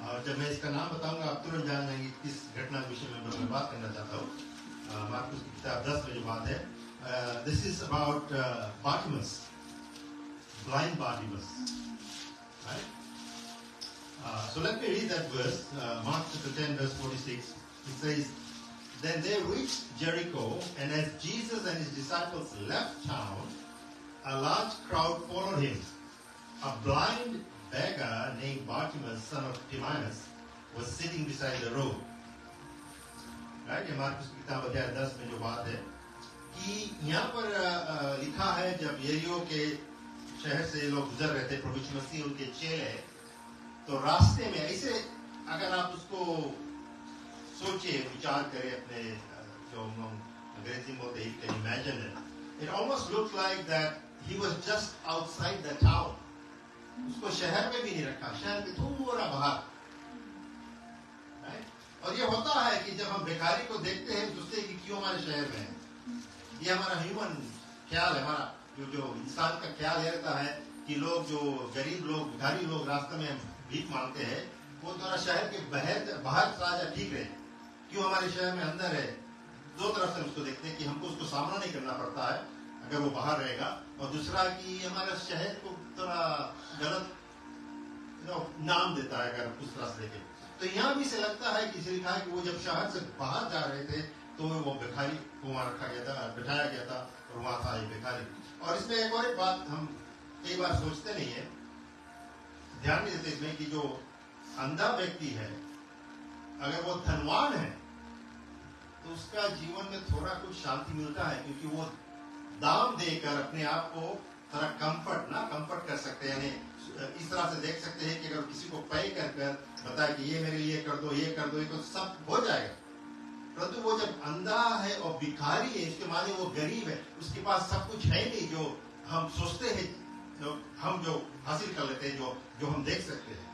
और जब मैं इसका नाम बताऊंगा आप तुरंत जान जाएंगे किस घटना के विषय में मैं बात करना चाहता हूँ। मार्कुस की किताब 10 में जो बात है, this is about Bartimaeus, blind Bartimaeus, right? So let me read that verse, Mark chapter 10:46. It says, "Then they reached Jericho, and as Jesus and his disciples left town, a large crowd followed him. A blind beggar named Bartimaeus, son of Timaeus, was sitting beside the road." Right? ये मार्कुस की किताब अध्याय 10 में जो बात है कि यहाँ पर लिखा है, जब यरीहो के शहर से लोग गुजर रहे थे, प्रभु यीशु मसीह उनके चेले, तो रास्ते में ऐसे, अगर आप उसको सोचिए, विचार करें अपने, जो हम अंग्रेजी में बोलते हैं, can imagine it, it almost looks like that he was just outside the town. उसको शहर में भी नहीं रखा, शहर के थोड़ा बाहर। और ये होता है कि जब हम भिखारी को देखते हैं, सोचते हैं कि क्यों हमारे शहर में है। ये हमारा ह्यूमन ख्याल है, हमारा जो इंसान का ख्याल रहता है कि लोग, जो गरीब लोग, भिखारी लोग रास्ते में भीख मांगते हैं, वो थोड़ा शहर के बाहर चला जाए, ठीक रहे, क्यों हमारे शहर में अंदर है। दो तरफ से उसको देखते हैं कि हमको उसको सामना नहीं करना पड़ता है अगर वो बाहर रहेगा, और दूसरा कि हमारा शहर को थोड़ा गलत नाम देता है अगर उस तरह से देखें। तो यहाँ भी से लगता है कि लिखा है कि वो जब शहर से बाहर जा रहे थे तो वो भिखारी को वहां रखा गया था, बिठाया गया था, और वहां था ये भिखारी। और इसमें एक और बात हम कई बार सोचते नहीं है, ध्यान नहीं देते इसमें, कि जो अंधा व्यक्ति है, अगर वो धनवान है तो उसका जीवन में थोड़ा कुछ शांति मिलता है, क्योंकि वो दाम देकर अपने आप को थोड़ा कंफर्ट कर सकते हैं। इस तरह से देख सकते हैं कि अगर किसी को पे कर बताए कि ये मेरे लिए कर दो, ये कर दो, ये तो सब हो जाएगा। परंतु वो जब अंधा है और भिखारी है, इसके माने वो गरीब है, उसके पास सब कुछ है नहीं जो हम सोचते हैं, जो हासिल कर लेते हैं, जो हम देख सकते हैं।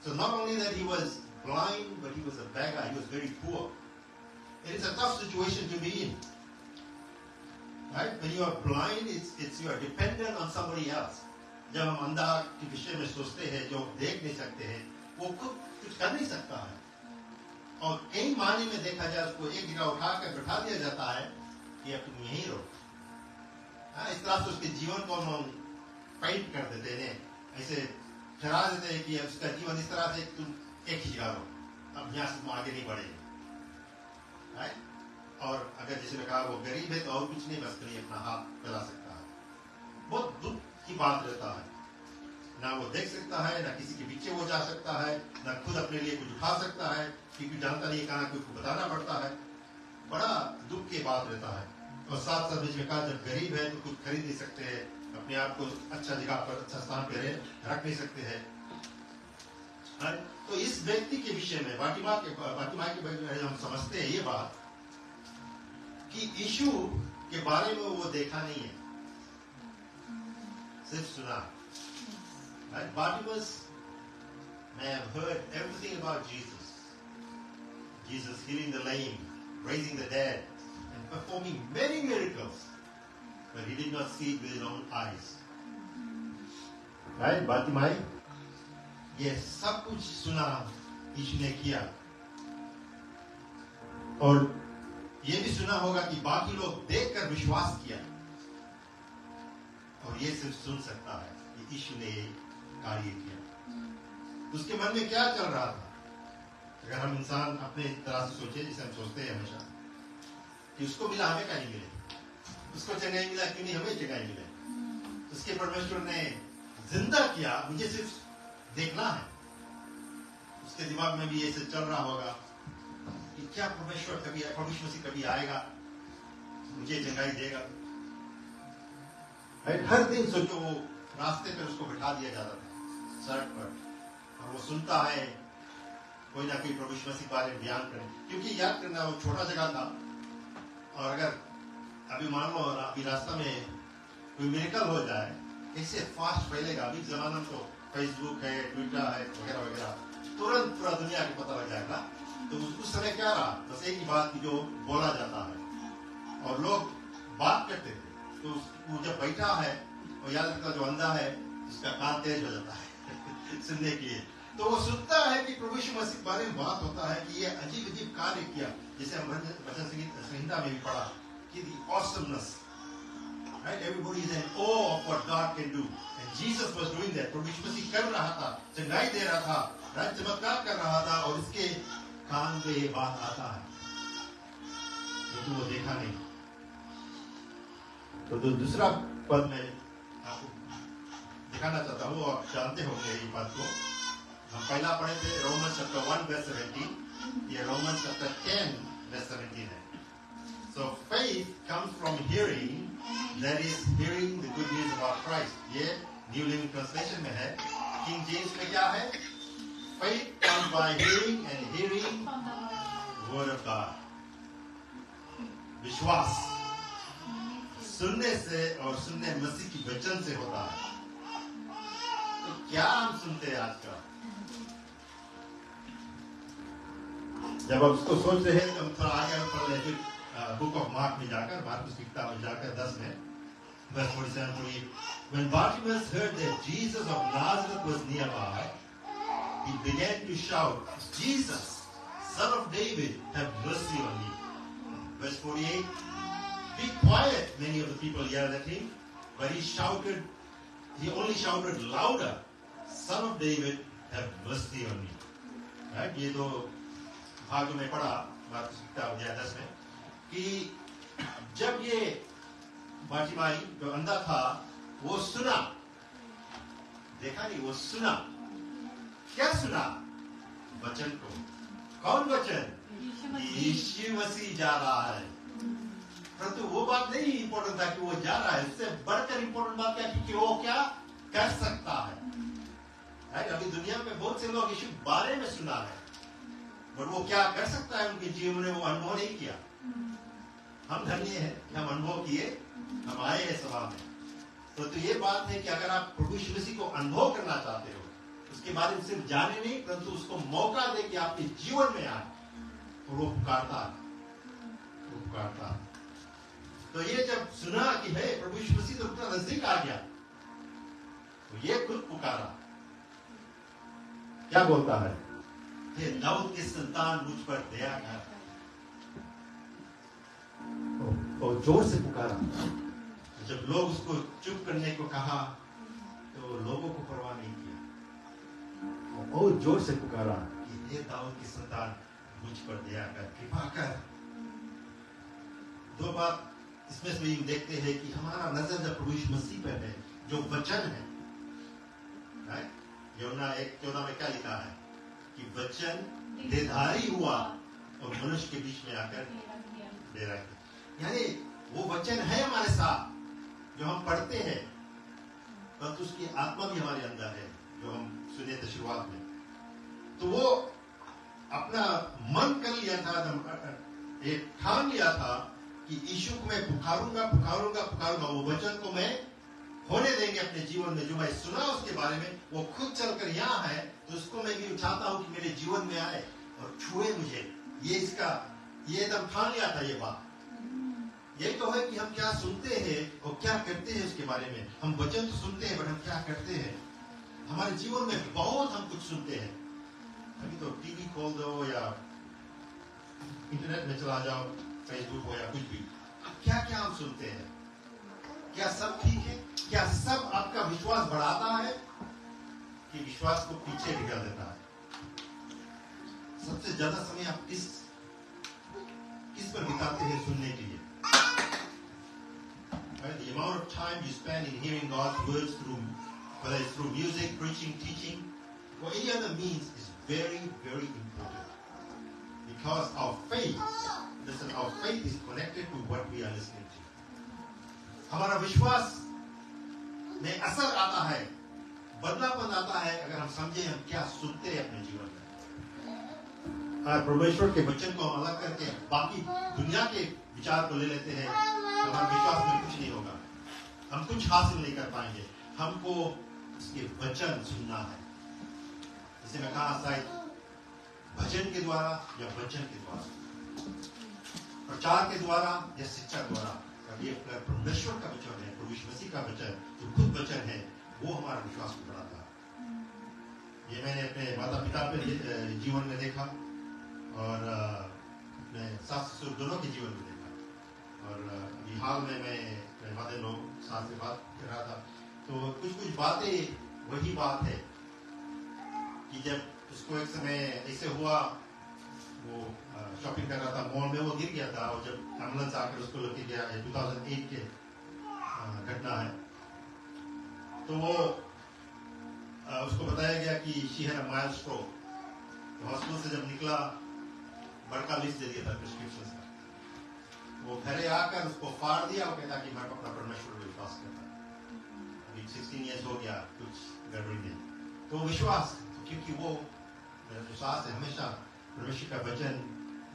So not only that he was blind, but he was a beggar. He was very poor. It is a tough situation to be in. Right? When you are blind, you are dependent on somebody else. जब हम अंधा के विषय में सोचते हैं, जो देख नहीं सकते हैं, वो खुद कुछ कर नहीं सकता है, और कई मायने में देखा जाए उसको एक जगह उठाकर बैठा दिया जाता है कि अब तुम यहीं रहो। इस तरह से उसके जीवन को हम पेंट कर देते हैं, ऐसे ठहरा देते हैं कि उसका जीवन इस तरह से तुम एक ही जगह रहो, अब यहाँ से तुम आगे नहीं बढ़ेंगे। और अगर जिसे ने कहा वो गरीब है तो और कुछ नहीं, बस कहीं अपना हाथ फैला सकता है। बहुत दुख की बात रहता है, ना वो देख सकता है, ना किसी के पीछे वो जा सकता है, ना खुद अपने लिए कुछ उठा सकता है, क्योंकि जानता नहीं कहाँ कोई को बताना पड़ता है। बड़ा दुख की बात रहता है। और साथ साथ बीच में कहा, जब गरीब है तो कुछ खरीद नहीं सकते हैं, अपने आप को अच्छा जगह पर, अच्छा स्थान पर रख नहीं सकते हैं। तो इस व्यक्ति के विषय में बाटिमा के बारे में हम समझते हैं ये बात कि यीशु के बारे में वो देखा नहीं है, सिर्फ सुना। Bartimaeus may have heard everything about Jesus healing the lame, raising the dead, and performing many miracles, but he did not see it with his own eyes. Right, Bartimaeus? ये सब कुछ सुना यीशु ने किया, और ये भी सुना होगा कि बाकी लोग देखकर विश्वास किया, और ये सिर्फ सुन सकता है कि यीशु ने ये कार्य किया। उसके मन में क्या चल रहा था? अगर हम इंसान अपने तरह से सोचे, जिसे हम सोचते हैं हमेशा कि उसको मिला हमें कहीं मिले, उसको जगह मिला क्यों नहीं हमें जगह मिले, उसके परमेश्वर ने जिंदा किया, मुझे सिर्फ देखना है। उसके दिमाग में भी ये चल रहा होगा कि क्या परमेश्वर मसीह कभी आएगा, मुझे जगह देगा। हर दिन सोचो, वो रास्ते पर उसको बिठा दिया जाता था सड़क पर, और वो सुनता है कोई ना कोई प्रभु यीशु मसीह के बारे में बयान करें, क्योंकि याद करना वो छोटा जगह था। और अगर अभी मान लो अभी रास्ता में कोई मिरेकल हो जाए, कैसे फास्ट फैलेगा। अभी जमाना में तो फेसबुक है, ट्विटर है वगैरह वगैरह, तुरंत पूरा दुनिया को पता लग जाएगा। तो उस समय क्या रहा, बस एक ही बात की जो बोला जाता है और लोग बात करते थे। तो वो जब बैठा है और याद रखता जो अंधा है उसका कान तेज हो जाता है सुनने के लिए। तो वो सुनता है कि प्रभु यीशु मसीह के बारे में बात होता है कि ये अजीब अजीब कार्य किया, जैसे हम वचन संहिता में भी पढ़ा कि the awesomeness, right? Everybody is in awe of what God can do, and Jesus was doing that. प्रभु यीशु मसीह कर रहा था, चंगाई दे रहा था, right? चमत्कार कर रहा था, और इसके कान पे ये बात आता है, लेकिन वो देखा नहीं। तो दूसरा पद में आपको दिखाना चाहता हूँ, आप जानते होंगे ये बात को। हम पहला पढ़े थे रोमन्स चैप्टर 1 वर्स 17, ये रोमन्स चैप्टर 10 वर्स 17 है। So faith comes from hearing, that is hearing the good news about Christ. ये New Living Translation में है। King James में क्या है? Faith comes by hearing and hearing the word of God. विश्वास सुनने से और सुनने मसीह की वचन से होता है। तो क्या हम सुनते हैं आजकल? जब आप उसको सोच रहे हैं तो हम थोड़ा आगे पढ़ ले, फिर बुक ऑफ मार्क में जाकर, मार्कुस की किताब में जाकर 10 में verse 47. When Bartimaeus heard that Jesus of Nazareth was nearby, he began to shout, Jesus, Son of David, have mercy on me. Verse 48. Be quiet, many of the people yelled at him, but he only shouted louder, Son of David, have mercy on me. Right? ये दो भागों में पढ़ा मार्कुस की किताब अध्याय 10 में कि जब ये बाटिमाई जो अंधा था वो सुना, देखा नहीं, वो सुना। क्या सुना? वचन को। कौन वचन? यीशु मसीह जा रहा है। परंतु वो बात नहीं इंपॉर्टेंट था कि वो जा रहा है, उससे बढ़कर इंपॉर्टेंट बात क्या कि वो क्या कर सकता है। अभी दुनिया में बहुत से लोग यीशु बारे में सुना है, पर वो क्या कर सकता है उनके जीवन में वो अनुभव नहीं किया। हम धन्य हैं कि हम अनुभव किए, हम आए हैं सभा में। तो ये बात है कि अगर आप प्रभु यीशु मसीह को अनुभव करना चाहते हो, उसके बारे में सिर्फ जाने नहीं, परंतु उसको मौका दे कि आपके जीवन में आए, तो वो पुकारता है, वो पुकारता है। तो ये जब सुना कि है प्रभु यीशु मसीह तो उतना नजदीक आ गया, तो ये खुद पुकारा। क्या बोलता है? हे दाऊद के संतान, मुझ पर दया कर। और जोर से पुकारा। जब लोग उसको चुप करने को कहा तो लोगों को परवाह नहीं किया, और जोर से पुकारा कि हे दाऊद के संतान, मुझ पर दया कर, कृपा कर। दो बात इसमें से हम देखते हैं कि हमारा नजर जब प्रभु यीशु मसीह पर है, जो वचन है, यूहन्ना 1:14 में क्या लिखा है कि वचन देहधारी हुआ और मनुष्य के बीच में आकर डेरा किया। यानी वो वचन है हमारे साथ, जो हम पढ़ते हैं, परंतु उसकी आत्मा भी हमारे अंदर है, जो हम सुने थे शुरुआत में। तो वो अपना मन कर लिया था, एक ठान लिया था कि यीशु को मैं पुकारूंगा, पुकारूंगा, पुकारूंगा। वो वचन को मैं होने देंगे अपने जीवन में। जो मैं सुना उसके बारे में, वो खुद चलकर यहाँ है, तो उसको मैं भी चाहता हूँ कि मेरे जीवन में आए और छुए मुझे। ये एकदम ठान लिया था ये बात। यही तो है कि हम क्या सुनते हैं और क्या करते हैं उसके बारे में। हम वचन तो सुनते हैं, पर हम क्या करते हैं? हमारे जीवन में बहुत हम कुछ सुनते हैं। अभी तो टीवी खोल दो या इंटरनेट में चला जाओ, फेसबुक हो या कुछ भी, क्या क्या हम सुनते हैं? क्या सब ठीक है? क्या सब आपका विश्वास बढ़ाता है कि विश्वास को पीछे ढकेल देता है? सबसे ज्यादा समय आप किस पर बिताते हैं सुनने के लिए? The amount of time you spend in hearing God's words whether it's through music, preaching, teaching, or any other means is very, very important. Because our faith is connected to what we are listening to. हमारा विश्वास में असर आता है, बदलापन आता है, अगर हम समझे हम क्या सुनते हैं अपने जीवन में। परमेश्वर के वचन को हम अलग करके बाकी दुनिया के विचार को ले लेते हैं, तो हमारे विश्वास में कुछ नहीं होगा, हम कुछ हासिल नहीं कर पाएंगे। हमको उसके वचन सुनना है। जैसे मैं कहा, शायद भजन के द्वारा या वचन के द्वारा, प्रचार के द्वारा या शिक्षा द्वारा, ये परमेश्वर का वचन है, प्रभु यीशु मसीह का वचन जो खुद वचन है, वो हमारा विश्वास को बढ़ाता है। ये मैंने अपने माता पिता पे जीवन में देखा और अपने सास ससुर दोनों के जीवन में देखा। और अभी हाल में मैं वादे लोग साथ से बात कर रहा था, तो कुछ बातें वही बात है कि जब उसको एक समय ऐसे हुआ, वो शॉपिंग कर रहा था मॉल में, वो गिर गया था और जब एम्बुलेंस आकर उसको लेके गया, 2008 के घटना है, तो वो उसको बताया गया कि she had a mild stroke. तो हॉस्पिटल से जब निकला, बड़का लिस्ट दे दिया था प्रिस्क्रिप्शन का, वो घरे आकर उसको फाड़ दिया और कहता कि मैं अपना परमेश्वर पर विश्वास करता। अभी 16 ईयर्स हो गया, कुछ गड़बड़ी नहीं, तो विश्वास, क्योंकि वो मेरा विश्वास है हमेशा परमेश्वर का वचन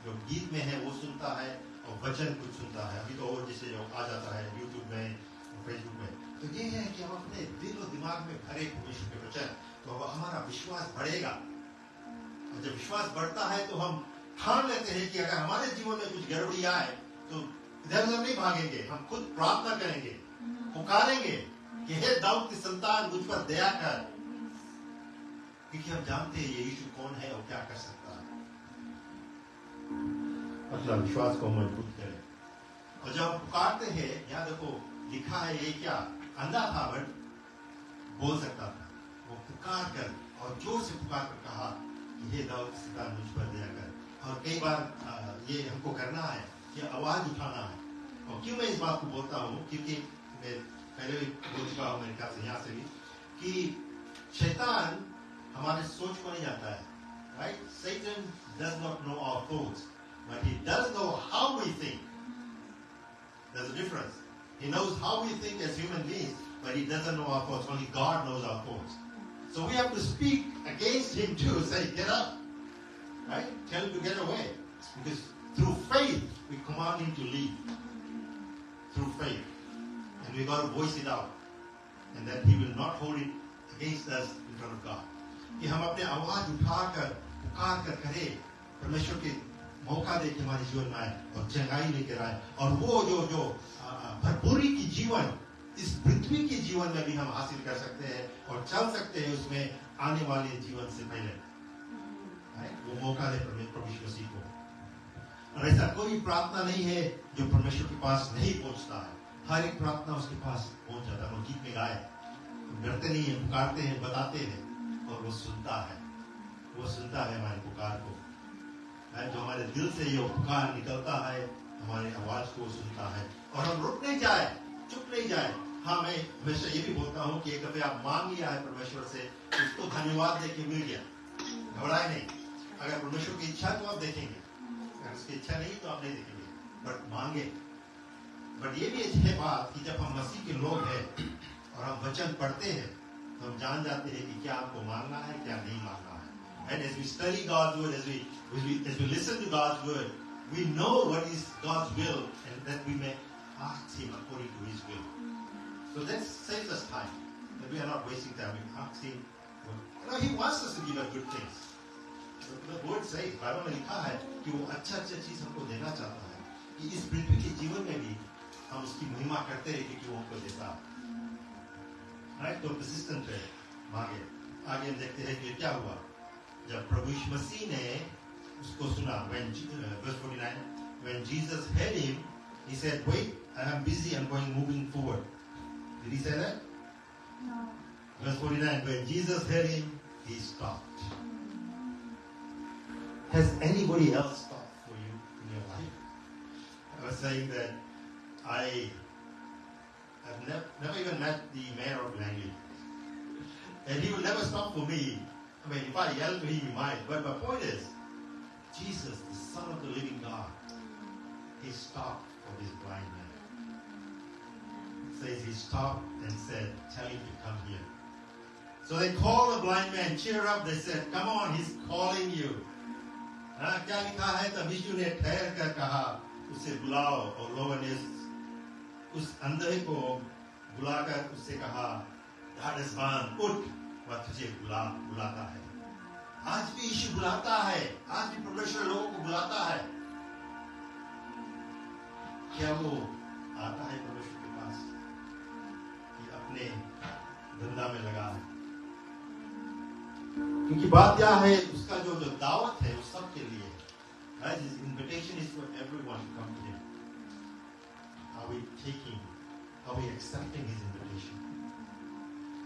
जो गीत में है वो सुनता है और वचन कुछ सुनता है। अभी तो और जैसे जो आ जाता है यूट्यूब में, फेसबुक में, तो ये है कि हम अपने दिल और दिमाग में भरे परमेश्वर के वचन, तो हमारा विश्वास बढ़ेगा। और जब विश्वास बढ़ता है तो हम ठान लेते हैं कि अगर हमारे जीवन में कुछ गड़बड़ी आए तो इधर उधर नहीं भागेंगे, हम खुद प्रार्थना करेंगे, पुकारेंगे कि हे दाऊद की संतान मुझ पर दया कर, क्योंकि हम जानते हैं ये यीशु कौन है और क्या कर सकता है। अपना विश्वास को मजबूत करें। और जब हम पुकारते हैं, यहाँ देखो लिखा है, ये क्या अंधा था बट बोल सकता था, वो पुकार कर और जोर से पुकार कर कहा कि हे दाऊद की संतान मुझ पर दया कर। और कई बार ये हमको करना है कि आवाज उठाना है। और क्यों मैं इस बात को बोलता हूँ, क्योंकि मैं पहले भी बोल चुका हूँ मेरे ख्याल से यहाँ से भी, कि शैतान हमारे सोच को नहीं जाता है, right? Satan does not know our thoughts, but he does know how we think. There's a difference. He knows how we think as human beings, but he doesn't know our thoughts. Only God knows our thoughts. So we have to speak against him too. Say, get up, right? Tell him to get away, because through faith we command him to leave. Through faith, and we got to voice it out, and that he will not hold it against us in front of God. कि हम अपने आवाज उठाकर पुकार कर करें, परमेश्वर के मौका दे कि हमारे जीवन में आए और चंगाई लेकर आए, और वो जो भरपूरी की जीवन इस पृथ्वी के जीवन में भी हम हासिल कर सकते हैं और चल सकते हैं उसमें आने वाले जीवन से पहले, वो मौका दे प्रभु यीशु मसीह को। और ऐसा कोई प्रार्थना नहीं है जो परमेश्वर के पास नहीं पहुंचता है। हर एक प्रार्थना उसके पास पहुंच जाता है। हम गीत में गाए, डरते नहीं है, पुकारते हैं, बताते हैं, और वो सुनता है। वो सुनता है हमारे पुकार को। जो हमारे दिल से ये पुकार निकलता है, हमारे आवाज को सुनता है, और हम रुक नहीं जाए, चुप नहीं जाए। हाँ, मैं हमेशा ये भी बोलता हूँ कि एक दफे आप मांग लिया है परमेश्वर से, उसको धन्यवाद देके मिल गया, घबराए नहीं। अगर परमेश्वर की इच्छा तो आप देखेंगे, अगर उसकी इच्छा नहीं तो आप नहीं देखेंगे, बट मांगे। बट ये भी है बात कि जब हम मसीह के लोग हैं और हम वचन पढ़ते हैं, तो हम जान जाते हैं कि क्या आपको मांगना है, क्या नहीं मांगना है। And as we study God's word, as we listen to God's word, we know what is God's will, and that we may ask Him according to His will. So that saves us time, that we are not wasting time. We ask Him. He wants us to give us good things. The word says, Bible में लिखा है कि वो अच्छा चीज हमको देना चाहता है, कि इस पृथ्वी के जीवन में भी हम उसकी महिमा करते रहे, क्योंकि वो हमको देता है। राइट, तो परसिस्टेंट है, मांगे। आगे हम देखते हैं कि क्या हुआ जब प्रभु यीशु मसीह ने उसको सुना। Verse 49, when Jesus heard him, he said, "Wait, I am busy. I'm moving forward." Did he say that? No. Verse 49, when Jesus heard him, he stopped. Has anybody else stopped for you in your life? I was saying that I have never even met the mayor of Langley, and he will never stop for me. I mean, if I yell to him, he might. But my point is, Jesus, the Son of the living God, he stopped for this blind man. It says he stopped and said, "Tell him to come here." So they called the blind man, cheer up. They said, "Come on, he's calling you." हाँ, क्या लिखा है? तब यीशु ने ठहर कर कहा, उसे बुलाओ। और लोगों ने उस अंधे को बुलाकर उससे कहा, धाड़सवान उठ, वह तुझे बुलाता है। आज भी यीशु बुलाता है, आज भी परमेश्वर लोगों को बुलाता है। क्या वो आता है परमेश्वर के पास कि अपने धंधा में लगा है? क्योंकि बात क्या है, उसका जो दावत है वो सबके लिए है। His invitation is for everyone to come to him. Are we taking, are we accepting his invitation?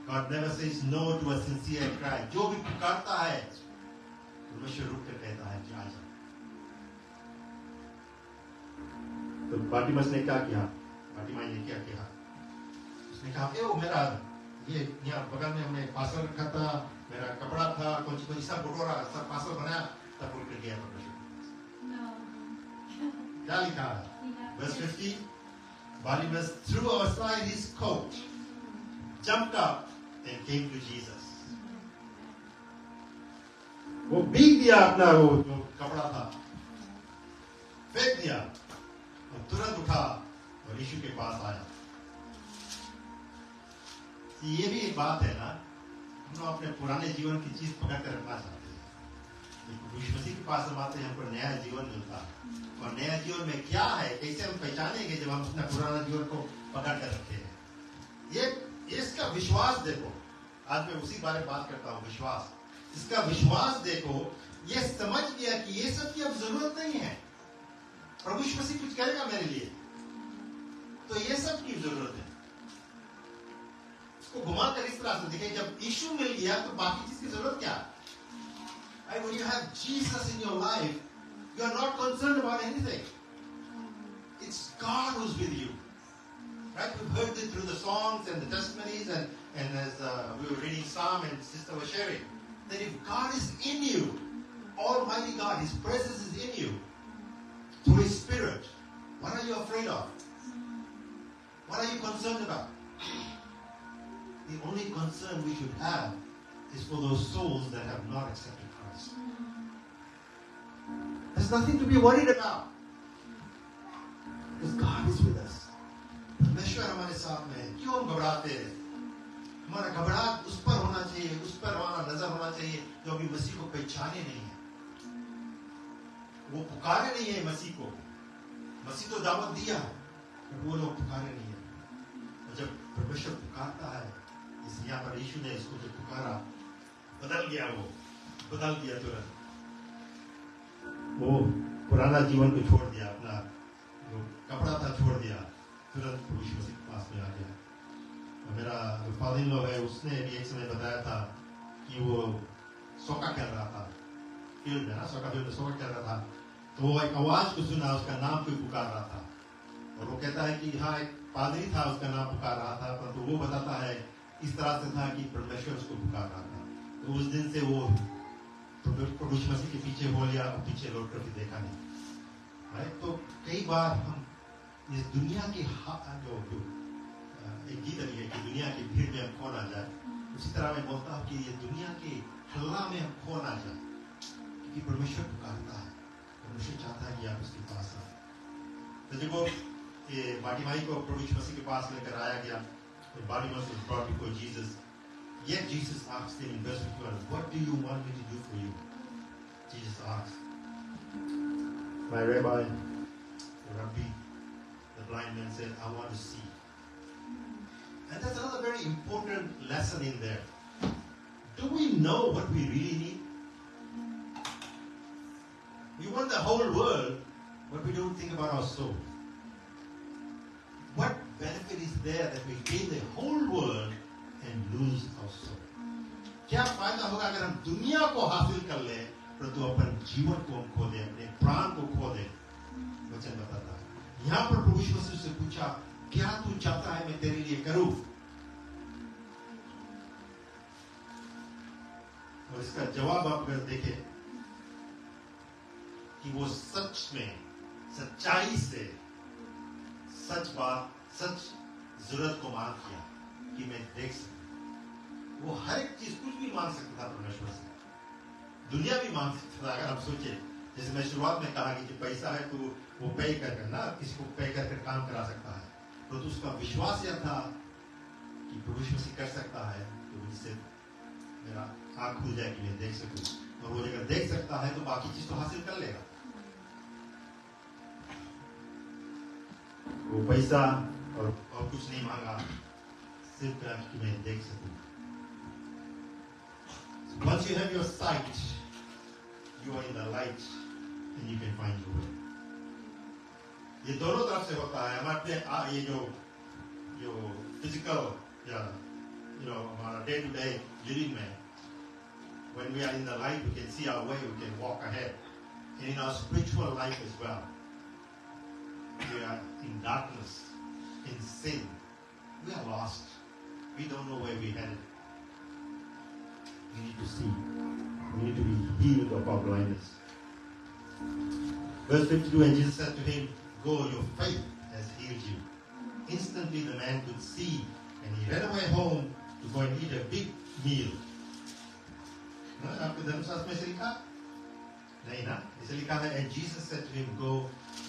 God never says no to a sincere cry. जो भी पुकारता है परमेश्वर रुक कर कहता है कि आजा। तो बार्टिमस ने क्या किया? बार्टिमाई ने क्या किया? उसने कहा, ए वो मेरा ये यहाँ बगल में हमने पासल रखा था, मेरा कपड़ा था, कुछ सब बटोरा, सब पासल बनाया, तब उठ कर गया परमेश्वर। क्या लिखा है? Verse 50, Barnabas threw aside his coat, jumped up and came to Jesus. वो भीग दिया अपना वो जो कपड़ा था, फेंक दिया और तुरंत उठा और यीशु के पास आया। ये भी एक बात है ना, हम लोग अपने पुराने जीवन की चीज पकड़ कर रखना चाहते हैं। यीशु मसीह के पास हम आते हैं, हमको नया जीवन मिलता है। और नया जीवन में क्या है, कैसे हम पहचानेंगे जब हम अपना पुराना जीवन को पकड़ कर रखते हैं? ये इसका विश्वास देखो। आज मैं उसी बारे में बात करता हूँ, विश्वास। इसका विश्वास देखो, ये समझ गया कि ये सब की अब जरूरत नहीं है, प्रभु यीशु मसीह कुछ करेगा मेरे लिए, तो ये सब की जरूरत है। इसको घुमा कर इस तरह से देखें, जब यीशु मिल गया तो बाकी चीज की जरूरत क्या है? When you have Jesus in your life, you are not concerned about anything. It's God who's with you. Right? We've heard it through the songs and the testimonies, and as we were reading Psalm and Sister was sharing, that if God is in you, Almighty God, His presence is in you, through His Spirit, what are you afraid of? What are you concerned about? The only concern we should have is for those souls that have not accepted Christ. There's nothing to be worried about, because God is with us. परमेश्वर हमारे साथ में है। क्यों हम घबराते हैं? हमारा घबराहट उस पर होना चाहिए, उस पर हमारा नजर होना चाहिए जो अभी मसीह को पहचाने नहीं है, वो पुकारे नहीं है मसीह को। मसीह तो दावत दिया, वो लोग पुकारे नहीं है। और जब परमेश्वर पुकारता है, इस यहाँ पर यीशु ने इसको जो पुकारा, बदल गया, वो बदल दिया तुरंत। वो पुराना जीवन को छोड़ दिया, अपना जो कपड़ा था छोड़ दिया, तुरंत प्रभु यीशु मसीह के पास में आ गया। और मेरा फादर इन लॉ है, उसने भी एक समय बताया था कि वो सोका कर रहा था, फील्ड में ना, सोका फील्ड में सोका कर रहा था, तो वो एक आवाज को सुना, उसका नाम कोई पुकार रहा था। और वो कहता है कि हाँ, एक पादरी था, उसका नाम पुकार रहा था, परंतु वो बताता है इस तरह से था कि परमेश्वर उसको पुकार रहा था। तो उस दिन से वो प्रभु यीशु मसीह के पीछे हो लिया, पीछे लौट कर भी देखा नहीं। राइट? तो कई बार हम इस दुनिया के जो एक गीत है कि दुनिया की भीड़ में हम खो ना जाए, उसी तरह मैं बोलता हूँ कि ये दुनिया के हल्ला में हम खो ना जाए, क्योंकि परमेश्वर पुकारता है, परमेश्वर चाहता है कि आप उसके पास आए। तो जब ये बार्टिमाई को प्रभु यीशु मसीह के पास लेकर आया गया, तो Bartimaeus was brought before Jesus. Yet Jesus asked him in verse 51, "What do you want me to do for you?" Jesus asked. My rabbi, Rabbi, the blind man said, "I want to see." And that's another very important lesson in there. Do we know what we really need? We want the whole world, but we don't think about our soul. What benefit is there that we gain the whole world and lose our soul? क्या फायदा होगा अगर हम दुनिया को हासिल कर ले, परंतु अपन जीवन को हम खो दे, अपने प्राण को खो दे? वचन बताता है। यहाँ पर प्रभु यीशु मसीह से पूछा, क्या तू चाहता है मैं तेरे लिए करूं? और इसका जवाब आप अगर देखें कि वो सच में, सच्चाई से सच बात, सच जरूरत को मांग किया कि मैं देख सकूं। वो हर एक चीज, कुछ भी मांग सकता था परमेश्वर से, दुनिया भी मांग सकता था। अगर आप सोचे जैसे मैं शुरुआत में कहा कि जो पैसा है तो वो पे कर ना किसी को पे कर काम करा सकता है, तो उसका विश्वास यह था कि प्रभु यीशु मसीह कर सकता है, तो इससे मेरा आँख खुल जाए कि मैं देख सकूं, और वो अगर देख सकता है तो बाकी चीज तो हासिल कर लेगा। वो पैसा और कुछ नहीं मांगा, सिर्फ कि मैं देख सकूं। Once you have your sight, you are in the light and you can find your way. ये दोनों तरफ से होता है। हमारे ये जो फिजिकल या हमारा डे टू डे लिविंग में, when we are in the light, we can see our way, we can walk ahead. And in our spiritual life as well, we are in darkness, in sin. We are lost. We don't know where we're headed. We need to see. We need to be healed of our blindness. Verse 52, and Jesus said to him, "Go, your faith has healed you." Instantly the man could see, and he ran away home to go and eat a big meal. आपके धर्मशास्त्र में ऐसे लिखा नहीं ना? ऐसे लिखा है, and Jesus said to him, "Go,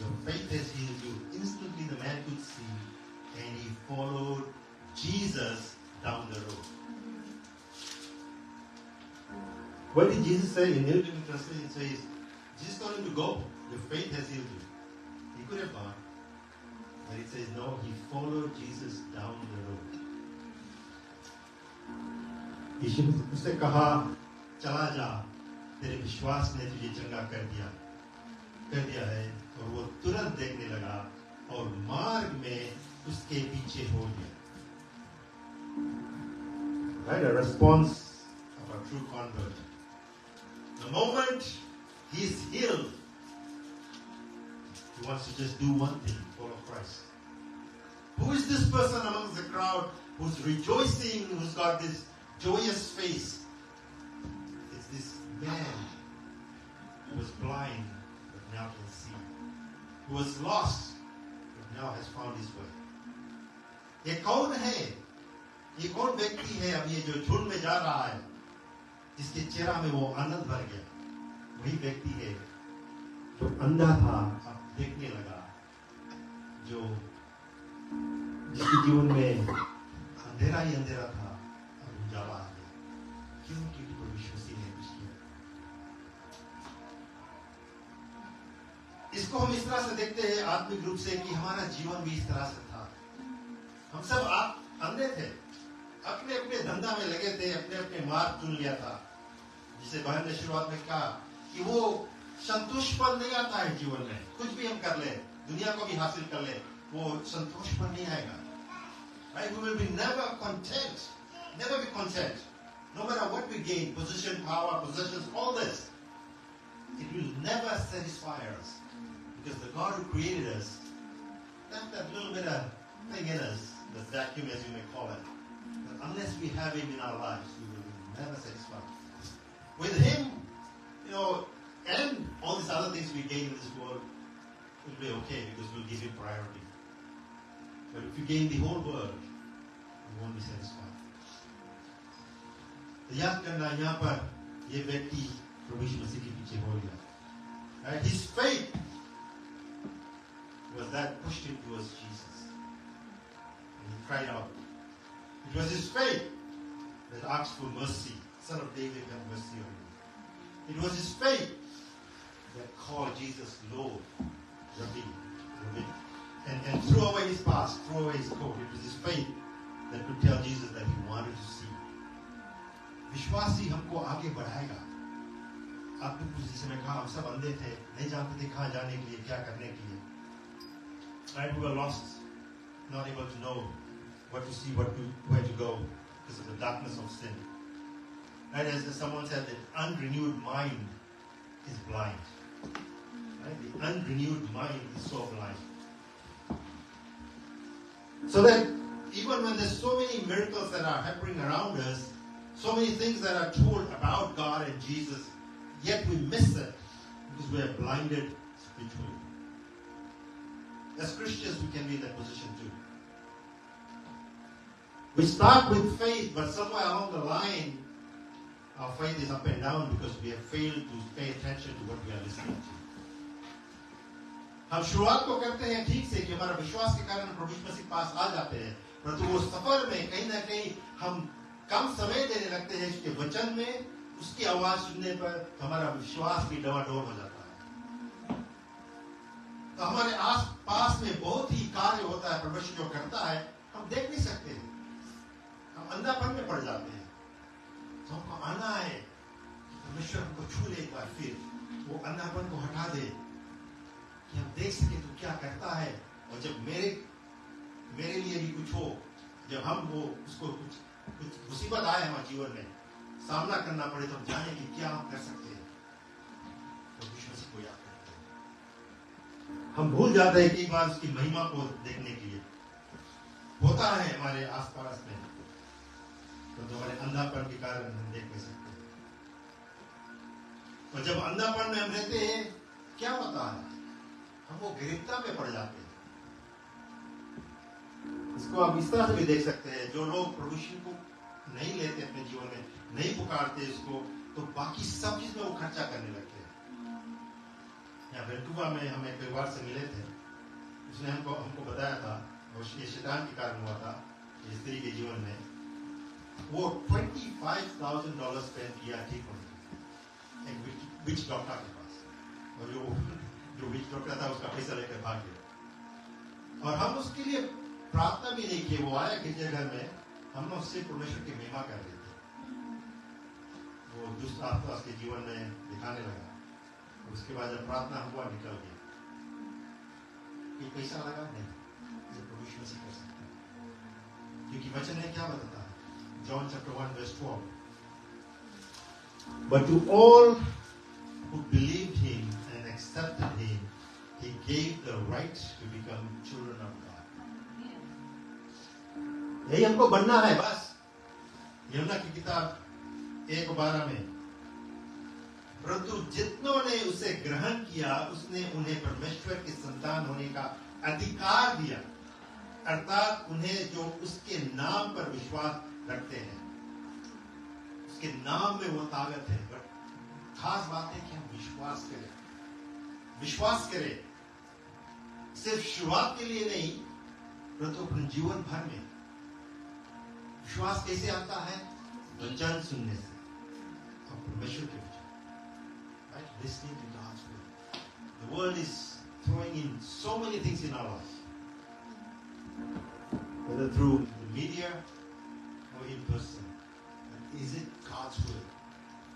your faith has healed you." Instantly the man could see, and he followed Jesus down the road. What did Jesus say? In New Living Translation it says, Jesus told him to go. Your faith has healed you. He could have gone. But it says no, he followed Jesus down the road. यीशु ने उससे कहा, चला जा, तेरे विश्वास ने तुझे चंगा कर दिया है। और वो तुरंत देखने लगा और मार्ग में उसके पीछे हो गया। Right, a response of a true convert. The moment he is healed, he wants to just do one thing, follow Christ. Who is this person amongst the crowd who's rejoicing, who's got this joyous face? It's this man who was blind but now can see, who was lost but now has found his way. ये कौन है? ये कौन व्यक्ति है अब ये जो झुंड में जा रहा है, जिसके चेहरा में वो आनंद भर गया? वही व्यक्ति है जो अंधा था अब देखने लगा, जो जिसके जीवन में अंधेरा ही अंधेरा था अब उजाला आ गया। क्यों? क्योंकि प्रभु यीशु मसीह ने कुछ किया। इसको हम इस तरह से देखते हैं आत्मिक रूप से कि हमारा जीवन भी इस तरह से था। हम सब अंधे थे, अपने अपने धंधा में लगे थे, अपने अपने मार्ग चुन लिया था। जिसे बहन ने शुरुआत में कहा कि वो संतोषपन नहीं आता है जीवन में, कुछ भी हम कर ले, दुनिया को भी हासिल कर ले, वो संतोषपन नहीं आएगा। Right? We will be never content, never be content, no matter what we gain, position, power, possessions, all this, it will never satisfy us, because the God who created us, that little bit of thing in us, the vacuum as you may call it, but unless we have Him in our lives, we will be never satisfied. With Him, and all these other things we gain in this world will be okay, because we'll give Him priority. But if you gain the whole world, you won't be satisfied. तो याद करना यहाँ पर ये व्यक्ति प्रभु यीशु मसीह के पीछे हो गया। Right? His faith was that pushed him towards Jesus, and he cried out. It was his faith that asked for mercy. Son of David, have mercy on me. It was his faith that called Jesus Lord, Rabbi, and threw away his past, threw away his coat. It was his faith that could tell Jesus that he wanted to see. विश्वास ही हमको आगे बढ़ाएगा। आपने कुछ जिसे मैं कहा, हम सब अंधे थे, नहीं जानते थे कहाँ जाने के लिए, क्या करने के लिए। Right? We were lost, not able to know what to see, where to go, because of the darkness of sin. Right? As someone said, the unrenewed mind is blind. Right? The unrenewed mind is so blind. So that even when there's so many miracles that are happening around us, so many things that are told about God and Jesus, yet we miss it because we are blinded spiritually. As Christians, we can be in that position too. We start with faith, but somewhere along the line, our faith is up and down because we have failed to pay attention to what we are listening to. हम शुरुआत तो करते हैं ठीक से कि हमारा विश्वास के कारण प्रभु यीशु मसीह के पास आ जाते हैं, परंतु वो सफर में कहीं ना कहीं हम कम समय देने लगते हैं उसके वचन में, उसकी आवाज सुनने पर हमारा विश्वास भी डवाडोल हो जाता है। तो हमारे आस पास में बहुत ही कार्य होता है परमेश्वर जो करता है, हम देख नहीं सकते हैं, हम अंधापन में पड़ जाते हैं। तो हमको आना है परमेश्वर हमको छू ले एक बार, फिर वो अंधापन को हटा दे कि हम देख सके तो क्या करता है। और जब मेरे लिए भी कुछ हो, जब हम वो उसको कुछ मुसीबत आए हमारे जीवन में सामना करना पड़े, तो हम जाने कि क्या हम कर सकते हैं, तो विश्व से को याद करते हैं। हम भूल जाते हैं कि एक बार उसकी महिमा को देखने के लिए होता है हमारे आसपास में, तो हमारे अंधापन के कारण हम देख नहीं सकते। और जब अंधापन में हम रहते हैं, क्या होता है, हम वो गिरफ्तार में पड़ जाते हैं। इसको आप इस तरह से भी देख सकते हैं, जो लोग प्रभु यीशु को नहीं लेते अपने जीवन में, नहीं पुकारते इसको, तो बाकी सब चीज में वो खर्चा करने लगते हैं। यहाँ वैंकूवर में हम एक परिवार से मिले थे, उसने हमको बताया था, और ये शैतान के कारण हुआ था इस स्त्री के जीवन में, वो $25,000 स्पेंड किया ठीक होने एक विच डॉक्टर के पास, और जो विच डॉक्टर था उसका पैसा लेकर भाग गया। और हम उसके लिए प्रार्थना भी नहीं किए, वो आया गिरजाघर में, हम लोग उससे परमेश्वर की महिमा कर रहे थे। वो दुष्ट आत्मा उसके जीवन में दिखाने लगा, उसके बाद जब प्रार्थना हुआ निकल गया। ये पैसा लगा नहीं, ये प्रभु मसीह कर सकता है, क्योंकि वचन ने क्या बताता है, John chapter 1 verse 12. But to all who believed him and accepted him, he gave the right to become children of God. यही हमको बनना है बस। यूहन्ना की किताब 1:12 में, परंतु जितनों ने उसे ग्रहण किया, उसने उन्हें परमेश्वर के संतान होने का अधिकार दिया, अर्थात उन्हें जो उसके नाम पर विश्वास रखते हैं। उसके नाम में वो ताकत है, पर खास बात है कि हम विश्वास करें, सिर्फ शुरुआत के लिए नहीं, परंतु अपने जीवन भर में। विश्वास कैसे आता है? वचन सुनने से, और परमेश्वर के वचन, right? Listening to God's word. The world is throwing in so many things in our life, whether through the media or in person. But is it God's word?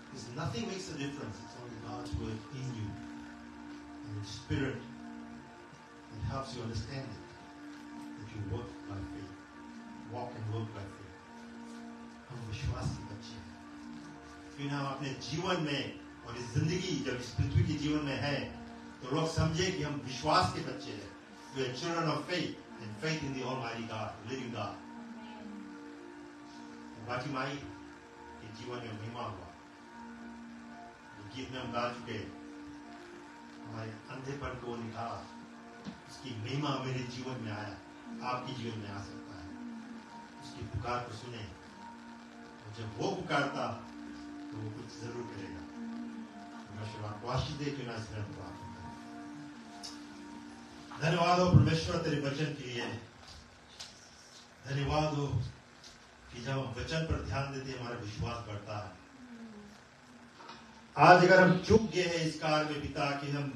Because nothing makes a difference. It's only God's word in you, and the Spirit that helps you understand it, that you walk by faith, walk and work by faith. हम विश्वास के बच्चे हैं। फिर हम अपने जीवन में और इस जिंदगी जब इस पृथ्वी के जीवन में है, तो लोग समझे कि हम विश्वास के बच्चे हैं। We are children of faith and faith in the Almighty God, the living God. बाकी माई के जीवन में महिमा हुआ, गीत में हम गा चुके, हमारे अंधेपन को निकाला, उसकी महिमा मेरे जीवन में आया, आपके जीवन में आ सकता है। उसकी पुकार को सुने, और जब वो पुकारता तो वो कुछ जरूर करेगा। परमेश्वर आपको आशीष दे, कि ना इसमें हम प्रार्थना करें। धन्यवाद हो परमेश्वर तेरे वचन के लिए, धन्यवाद हो कि जब हम वचन पर ध्यान देते हैं, हमारा विश्वास बढ़ता है। आज अगर हम चूक गए हैं इस कार्य में पिता, कि हम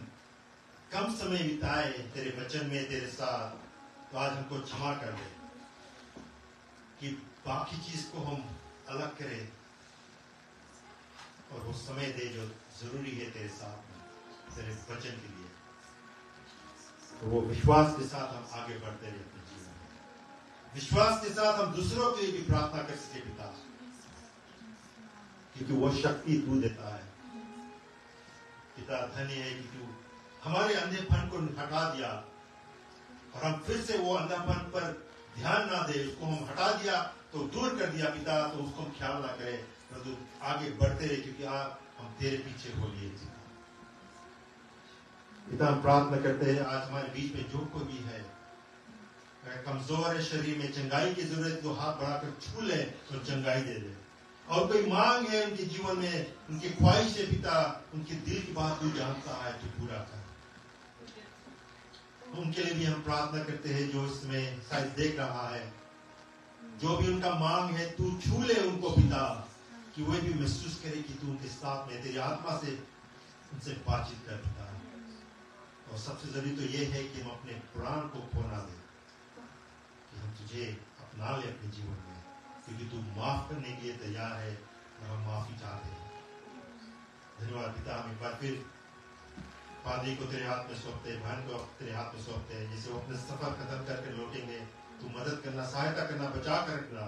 कम समय बिताए तेरे वचन में तेरे साथ, तो आज हमको क्षमा कर दे, कि बाकी चीज को हम अलग करें और वो समय दे जो जरूरी है तेरे साथ में, तेरे वचन के लिए। तो वो विश्वास के साथ हम आगे बढ़ते रहे अपने जीवन में, विश्वास के साथ हम दूसरों के लिए भी प्रार्थना कर सके पिता, क्योंकि वो शक्ति तू देता है पिता। धन्य है कि तू हमारे अंधेपन को हटा दिया, और हम फिर से वो अंधापन पर ध्यान ना दे, उसको हम हटा दिया तो दूर कर दिया पिता, तो उसको हम ख्याल ना करें, परंतु आगे बढ़ते रहे, क्योंकि आप हम तेरे पीछे हो लिए पिता। हम प्रार्थना करते हैं आज हमारे बीच में जो कोई भी है, कमजोर है शरीर में, चंगाई की जरूरत, तो हाथ बढ़ाकर छू ले तो चंगाई दे दे। और कोई मांग है उनके जीवन में, उनकी ख्वाहिश है पिता, उनके दिल की बात तू जानता है, तू पूरा कर। उनके लिए भी हम प्रार्थना करते हैं जो इसमें शायद देख रहा है, जो भी उनका मांग है तू छू ले उनको पिता, कि वे भी महसूस करे कि तू उनके साथ में तेरी आत्मा से उनसे बातचीत कर पिता। और सबसे जरूरी तो ये है कि हम अपने प्राण को खोना दे, कि हम तुझे अपना ले अपने जीवन में, क्योंकि तू माफ करने के लिए तैयार है और हम माफी चाहते हैं। धन्यवाद पिता, हम एक बार फिर पादरी को तेरे हाथ में सौंपते हैं, बहन को तेरे हाथ में सौंपते हैं, जिसे वो अपने सफर खत्म करके लौटेंगे, तू मदद करना, सहायता करना, बचा कर रखना,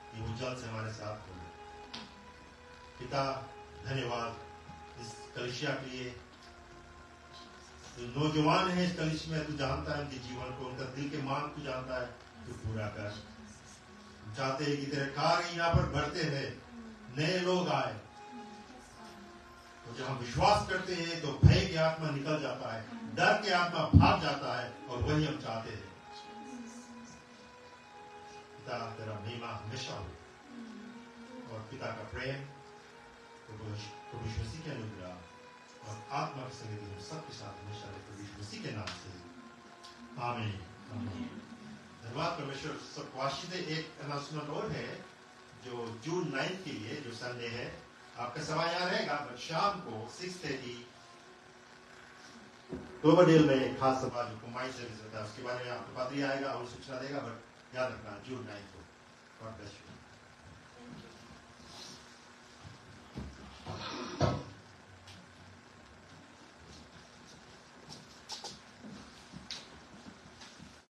कि वो जल्द से हमारे साथ हो। पिता धन्यवाद इस कलिसिया के लिए, जो नौजवान है इस कलिसिया में, तू जानता है उनके जीवन को, उनका दिल के मांग तू जानता है, तू पूरा कर। हम चाहते हैं कि तेरे कार्य यहाँ पर बढ़ते हैं, नए लोग आए, तो जब हम विश्वास करते हैं तो भय की आत्मा निकल जाता है, डर की आत्मा भाग जाता है, और वही हम चाहते हैं। पिता तेरा महिमा हमेशा हो, और पिता का प्रेम, प्रभु यीशु मसीह के अनुग्रह और आत्मा की संगति हम सबके साथ हमेशा रहे, प्रभु यीशु मसीह के नाम से आमीन। धन्यवाद परमेश्वर। सब वाशिदे एक अनाउंसमेंट और है, जो जून 9 के लिए जो संडे है, आपका सभा यहाँ रहेगा, बट शाम को 6:30 क्लोवरडेल में एक खास सभा जो कुमाई सर्विस होता है, उसके बारे में आपको पता ही आएगा और सूचना देगा, बट याद रखना जून 9 को। God bless you.